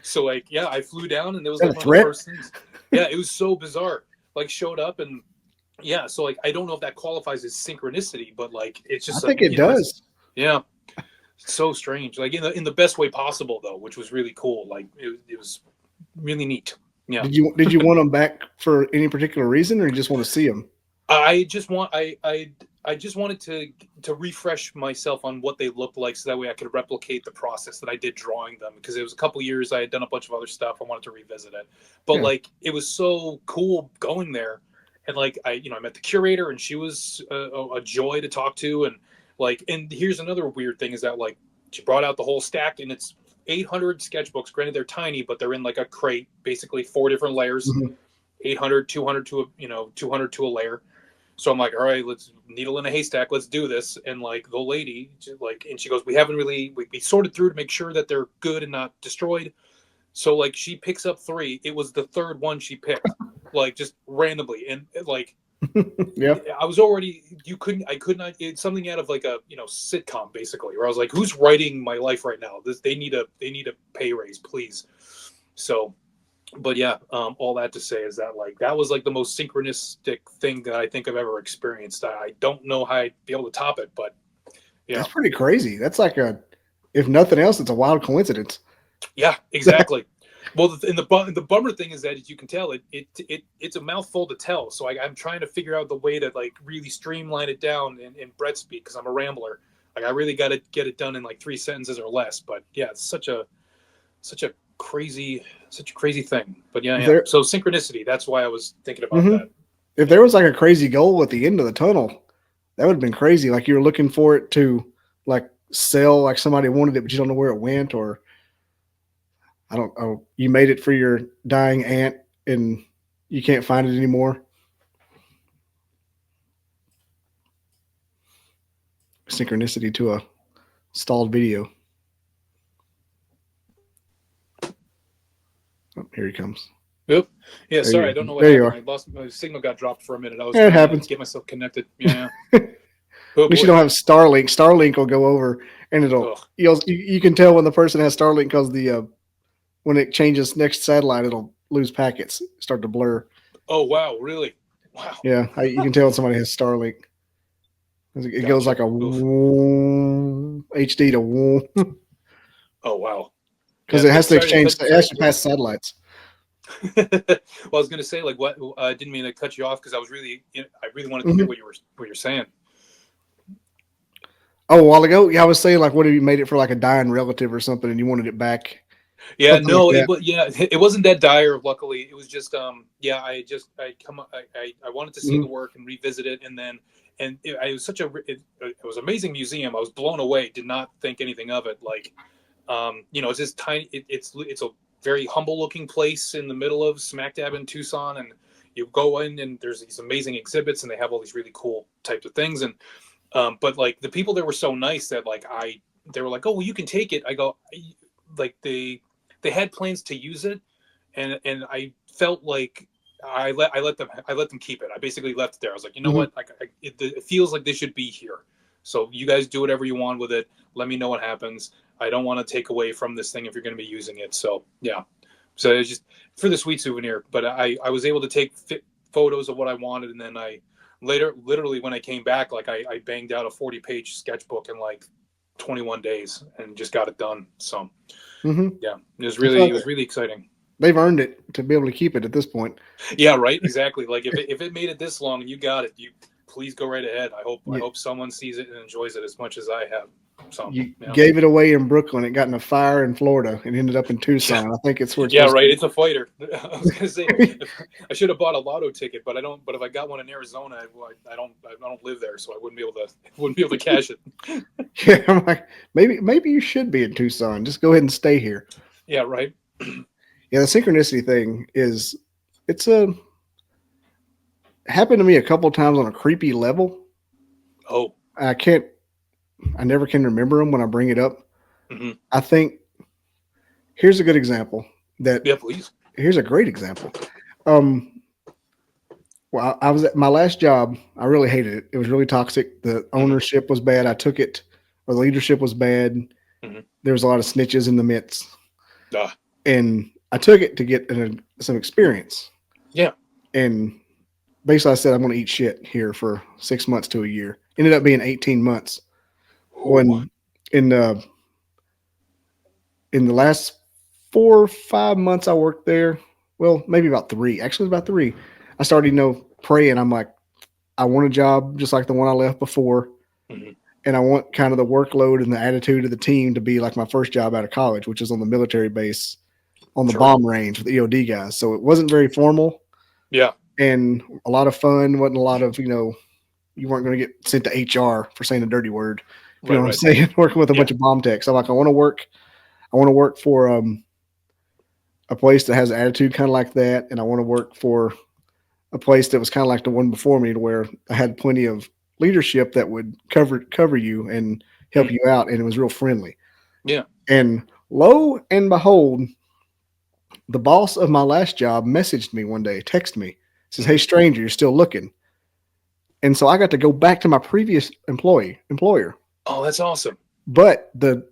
So I flew down, and there was one of the first things. Yeah, it was so bizarre. Showed up, and so I don't know if that qualifies as synchronicity, but it's just I think it does. Yeah, so strange. In the best way possible though, which was really cool. It was really neat. Yeah. Did you want them back for any particular reason, or you just want to see them? I just wanted to refresh myself on what they looked like, so that way I could replicate the process that I did drawing them, because it was a couple years I had done a bunch of other stuff. I wanted to revisit it, but it was so cool going there, and I met the curator, and she was a joy to talk to, and here's another weird thing is that she brought out the whole stack, and it's 800 sketchbooks. Granted, they're tiny, but they're in a crate, basically 4 different layers, 800, 200 to 200 to a layer. So I'm like, all right, let's needle in a haystack. Let's do this. And the lady, and she goes, we sorted through to make sure that they're good and not destroyed. So she picks up 3. It was the third one she picked, just randomly. And yeah, I was already, I could not, it's something out of a, sitcom basically, where I was like, who's writing my life right now? They need a pay raise, please. So, but yeah, all that to say is that that was the most synchronistic thing that I think I've ever experienced. I don't know how I'd be able to top it, but yeah, that's pretty crazy. That's if nothing else, it's a wild coincidence. Yeah, exactly. Well, the bummer thing is that, as you can tell, it's a mouthful to tell. So I'm trying to figure out the way to really streamline it down in Brett speak, because I'm a rambler. I really got to get it done in 3 sentences or less. But yeah, it's such a crazy thing. But yeah. So synchronicity, that's why I was thinking about that. If there was a crazy goal at the end of the tunnel, that would have been crazy. You were looking for it to sell, somebody wanted it, but you don't know where it went, or I don't know, you made it for your dying aunt and you can't find it anymore. Synchronicity to a stalled video. Oh, here he comes. Yep. Yeah, there sorry, I don't know what there happened. I lost my signal, got dropped for a minute. I was trying to get myself connected. Yeah. At least you don't have Starlink. Starlink will go over, and you can tell when the person has Starlink, because when it changes next satellite, it'll lose packets, start to blur. Oh wow, really? Wow. Yeah, you can tell when somebody has Starlink. It goes like a Oof. HD to Oh wow. because Yeah. it has to Sorry to exchange. cut. It has Sorry. to pass satellites. Well, I was going to say like what I didn't mean to cut you off because I was really I really wanted to hear Mm-hmm. what you're saying. Oh, a while ago, yeah, I was saying like, what if you made it for like a dying relative or something, and you wanted it back, Yeah, something like no, that. it wasn't that dire. Luckily, it was just yeah. I wanted to see Mm-hmm. the work and revisit it, and then it was such it was an amazing museum. I was blown away. Did not think anything of it. Like it's just tiny. It's a very humble looking place in the middle of smack dab in Tucson, and you go in and there's these amazing exhibits, and they have all these really cool types of things, and but like the people there were so nice that they were like, oh well, you can take it. I go like they had plans to use it, and I felt like I let them keep it. I basically left it there. I was like, you know Mm-hmm. what, it feels like this should be here. So you guys do whatever you want with it. Let me know what happens. I don't want to take away from this thing if you're going to be using it. So yeah, so it's just for the sweet souvenir. But I was able to take photos of what I wanted, and then I literally when I came back, like I banged out a 40-page sketchbook in like 21 days and just got it done. So Mm-hmm. yeah, I feel like it was really exciting. they've earned it to be able to keep it at this point. Yeah, right. Exactly. Like if it made it this long and you got it, you please go right ahead. I hope someone sees it and enjoys it as much as I have. So You yeah, gave it away in Brooklyn. It got in a fire in Florida and ended up in yeah, Tucson. I think it's where it's yeah, supposed right. to It's a fighter. I was gonna say I should have bought a lotto ticket, but I don't. But if I got one in Arizona, I don't live there, so I wouldn't be able to cash it. be. Yeah, I'm like, maybe you should be in Tucson. Just go ahead and stay here. Yeah, right. Yeah, the synchronicity thing it's a happened to me a couple times on a creepy level. Oh, I can't, I never can remember them when I bring it up. mm-hmm. I think here's a good example that Yeah, please. here's a great example. Um, well, I was at my last job. I really hated it. It was really toxic. The Mm-hmm. ownership was bad. I took it, or the leadership was bad. Mm-hmm. There was a lot of snitches in the midst, Ah, and I took it to get some experience. yeah. And basically, I said I'm going to eat shit here for 6 months to a year. Ended up being 18 months. Oh, When in the last 4 or 5 months I worked there, well, maybe about three. Actually, about three. I started, praying. I'm like, I want a job just like the one I left before, mm-hmm. and I want kind of the workload and the attitude of the team to be like my first job out of college, which is on the military base on the Sure. bomb range with EOD guys. So it wasn't very formal Yeah. and a lot of fun. Wasn't a lot of you weren't going to get sent to HR for saying a dirty word. You know what I'm Right. saying? Working with a Yeah. bunch of bomb techs. I'm like, I want to work. I want to work for a place that has an attitude kind of like that, and I want to work for a place that was kind of like the one before me, to where I had plenty of leadership that would cover you and help you out, and it was real friendly. Yeah. And lo and behold, the boss of my last job messaged me one day, texted me, says, "Hey, stranger, you're still looking." And so I got to go back to my previous employer. Oh, that's awesome. But the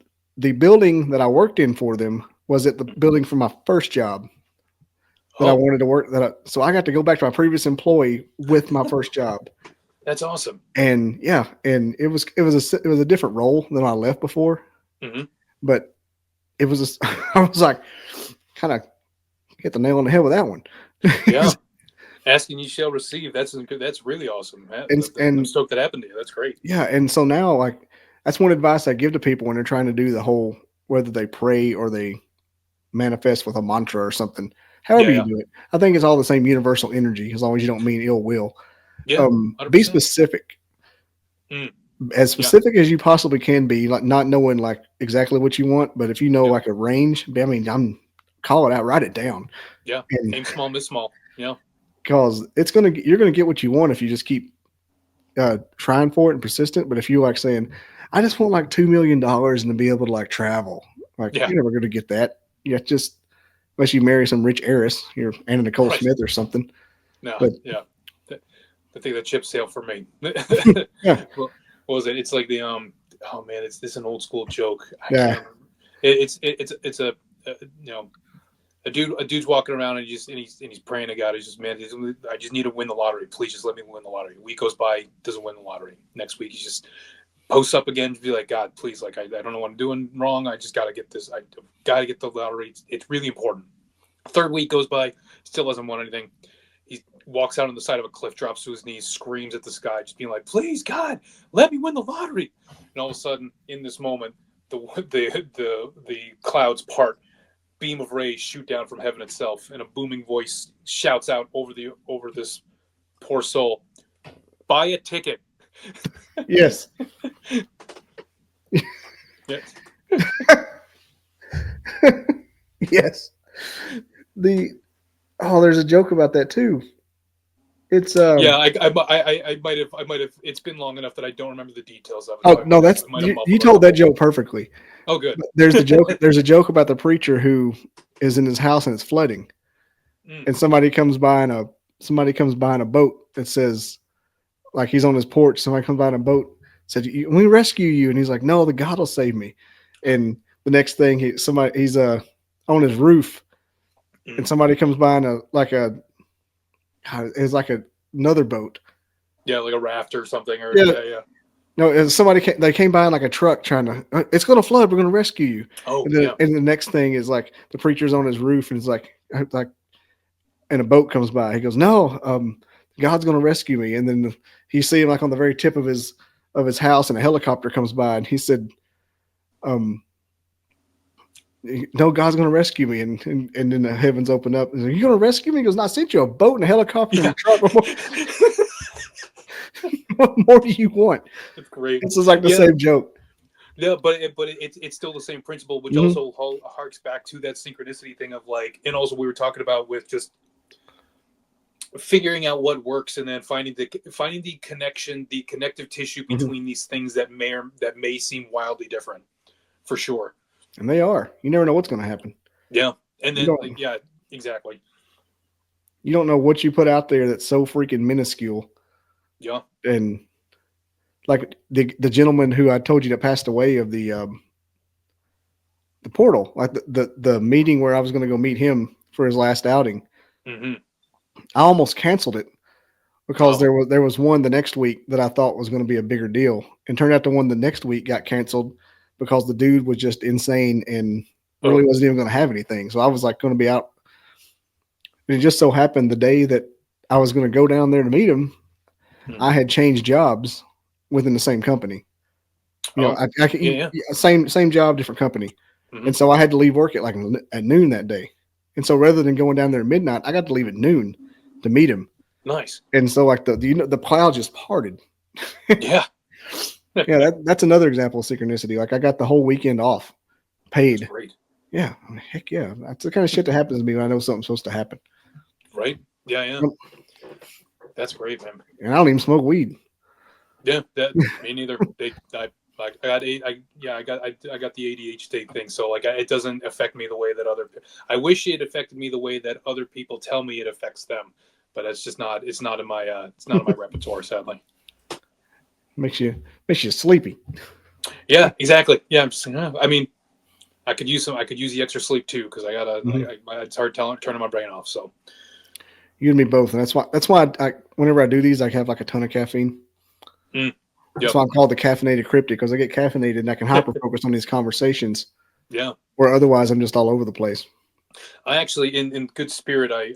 building that I worked in for them was at the building for my first job that I wanted to work. So I got to go back to my previous employee with my first job. That's awesome. And yeah, and it was a different role than I left before. Mm-hmm. But it was I was like, kind of hit the nail on the head with that one. Yeah. Asking you shall receive. That's really awesome. I'm stoked that happened to you. That's great. Yeah, and so now, like, that's one advice I give to people when they're trying to do the whole, whether they pray or they manifest with a mantra or something. However you do it, I think it's all the same universal energy, as long as you don't mean ill will. Yeah, be specific, as specific as you possibly can be. Like, not knowing like exactly what you want, but if you know like a range, I mean, call it out, write it down. Yeah, aim small, miss small. Yeah. Because you're gonna get what you want if you just keep trying for it and persistent. But if you like saying, I just want like $2 million and to be able to like travel, like you're never gonna get that. Yeah, just unless you marry some rich heiress, you're Anna Nicole Smith or something. No, but, yeah, I think the chip sale for me. Yeah. What was it? It's like the oh man, it's an old school joke. Yeah. It's a A dude's walking around and he's praying to God. He's just, man, I just need to win the lottery. Please just let me win the lottery. A week goes by, doesn't win the lottery. Next week he just posts up again to be like, God, please, like I don't know what I'm doing wrong. I just got to get this. I got to get the lottery. It's really important. Third week goes by, still doesn't want anything. He walks out on the side of a cliff, drops to his knees, screams at the sky, just being like, please, God, let me win the lottery. And all of a sudden, in this moment, the clouds part. Beam of rays shoot down from heaven itself, and a booming voice shouts out over this poor soul, buy a ticket. Yes. Yes. Yes. There's a joke about that too. It's yeah, I might have. It's been long enough that I don't remember the details of it. Oh no, that's you told that joke perfectly. Oh, good. There's the joke. There's a joke about the preacher who is in his house and it's flooding, and somebody comes by in a boat that says, like he's on his porch. Somebody comes by in a boat, said, "We rescue you," and he's like, "No, the God will save me." And the next thing, he's on his roof, and somebody comes by in another boat. Yeah, like a raft or something. Or yeah. No, they came by in like a truck trying to. It's going to flood. We're going to rescue you. Oh, and the next thing is like the preacher's on his roof and it's like, and a boat comes by. He goes, "No, God's going to rescue me." And then he see him like on the very tip of his house, and a helicopter comes by, and he said, "No, God's going to rescue me." And then the heavens open up. And "Are you going to rescue me?" He goes, "No, I sent you a boat and a helicopter and a truck." What more do you want? That's great. This is like the same joke. Yeah, but it's still the same principle, which also harks back to that synchronicity thing of like, and also we were talking about with just figuring out what works and then finding the connection, the connective tissue between these things that may seem wildly different, for sure. And they are. You never know what's going to happen. Yeah, and then yeah, exactly. You don't know what you put out there that's so freaking minuscule. Yeah. And like the gentleman who I told you that passed away of the portal, like the meeting where I was going to go meet him for his last outing. Mm-hmm. I almost canceled it because there was one the next week that I thought was going to be a bigger deal, and turned out the one the next week got canceled because the dude was just insane and really wasn't even going to have anything. So I was like going to be out. And it just so happened the day that I was going to go down there to meet him, I had changed jobs within the same company. Same job, different company. Mm-hmm. And so I had to leave work at noon that day. And so rather than going down there at midnight, I got to leave at noon to meet him. Nice. And so like the cloud just parted. Yeah. Yeah, that's another example of synchronicity. Like I got the whole weekend off, paid. That's great. Yeah, heck yeah. That's the kind of shit that happens to me when I know something's supposed to happen. Right. Yeah. That's great, man. And I don't even smoke weed. Yeah, me neither. I got the ADHD thing, so like it doesn't affect me the way that I wish it affected me the way that other people tell me it affects them, but it's just not. It's not in my repertoire, sadly. Makes you sleepy. Yeah, exactly. Yeah, I mean, I could use the extra sleep too because it's hard turning my brain off. So you and me both, and that's why whenever I do these, I have like a ton of caffeine. That's why I'm called the caffeinated cryptic, because I get caffeinated and I can hyper focus on these conversations. Yeah. Where otherwise I'm just all over the place. I actually, in good spirit, I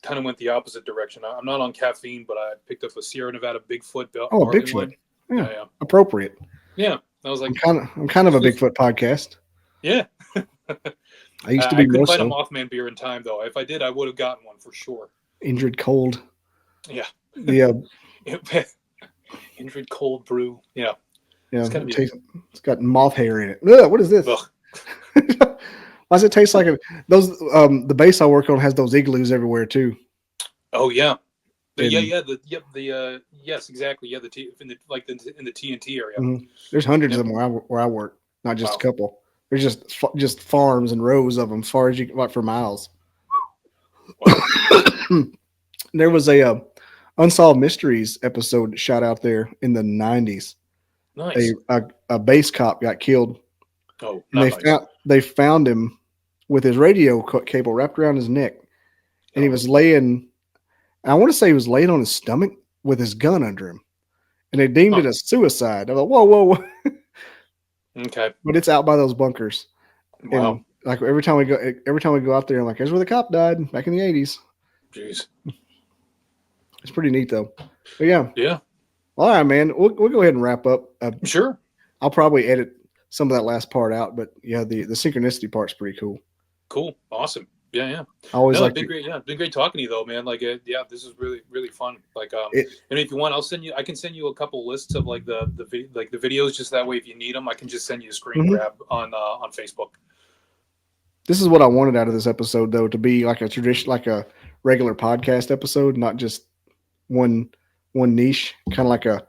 kind of went the opposite direction. I'm not on caffeine, but I picked up a Sierra Nevada Bigfoot. Bigfoot. Yeah. Appropriate. Yeah. I was like, I'm kind of a Bigfoot podcast. Yeah. I used to be. I couldn't find a Mothman beer in time, though. If I did, I would have gotten one for sure. Injured Cold. Yeah. The Injured Cold Brew. Yeah. Yeah. It's got moth hair in it. Ugh, what is this? Why does it taste like those? The base I work on has those igloos everywhere too. Oh yeah. Yes, exactly. Yeah, in the TNT area. Mm-hmm. There's hundreds of them where I work, not just a couple. There's just farms and rows of them, far as you like for miles. Wow. There was a Unsolved Mysteries episode shot out there in the 90s. Nice. A base cop got killed. Oh, and they found him with his radio cable wrapped around his neck, and he was laying. I want to say he was laying on his stomach with his gun under him, and they deemed it a suicide. I thought, whoa. Okay. But it's out by those bunkers. Wow. And like every time we go out there, I'm like, here's where the cop died back in the 80s. Jeez. It's pretty neat though. But yeah. Yeah. All right, man. We'll go ahead and wrap up. Sure. I'll probably edit some of that last part out, but yeah, the synchronicity part's pretty cool. Cool. Awesome. Yeah. I always It's been great. Yeah, it's been great talking to you though, man. Like, yeah, this is really, really fun. Like, and if you want, I can send you a couple lists of like the videos. Just that way, if you need them, I can just send you a screen grab on Facebook. This is what I wanted out of this episode, though, to be like a tradition, like a regular podcast episode, not just one niche. Kind of like you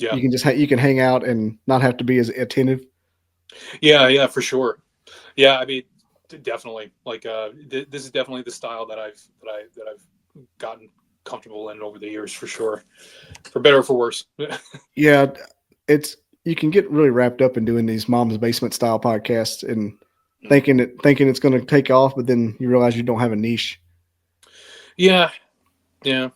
can just you can hang out and not have to be as attentive. Yeah, for sure. Yeah, I mean, definitely. Like, this is definitely the style that I've gotten comfortable in over the years, for sure, for better or for worse. Yeah, you can get really wrapped up in doing these mom's basement style podcasts and thinking it's going to take off, but then you realize you don't have a niche. Yeah. This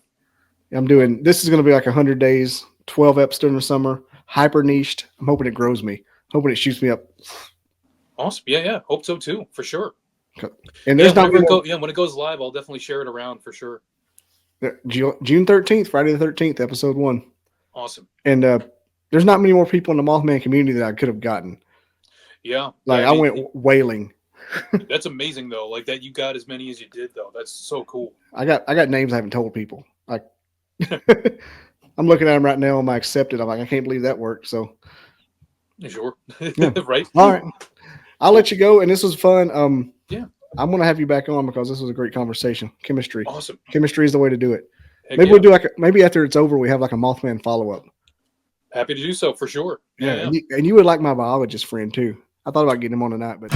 is going to be like 100 days, 12 episodes in the summer, hyper niched. I'm hoping it grows me, hoping it shoots me up. Awesome. Yeah. Hope so too, for sure. And there's when it goes live, I'll definitely share it around for sure. June 13th, Friday the 13th, episode 1. Awesome. And there's not many more people in the Mothman community that I could have gotten. Yeah. I went wailing. That's amazing though. Like that you got as many as you did though. That's so cool. I got names I haven't told people. Like I'm looking at them right now. I'm accepted. I'm like, I can't believe that worked. So sure. Yeah. Right. All right. I'll let you go. And this was fun. Yeah. I'm going to have you back on because this was a great conversation. Chemistry. Awesome. Chemistry is the way to do it. Heck Maybe we'll do maybe after it's over, we have like a Mothman follow-up. Happy to do so for sure. Yeah. And you would like my biologist friend too. I thought about getting him on tonight, but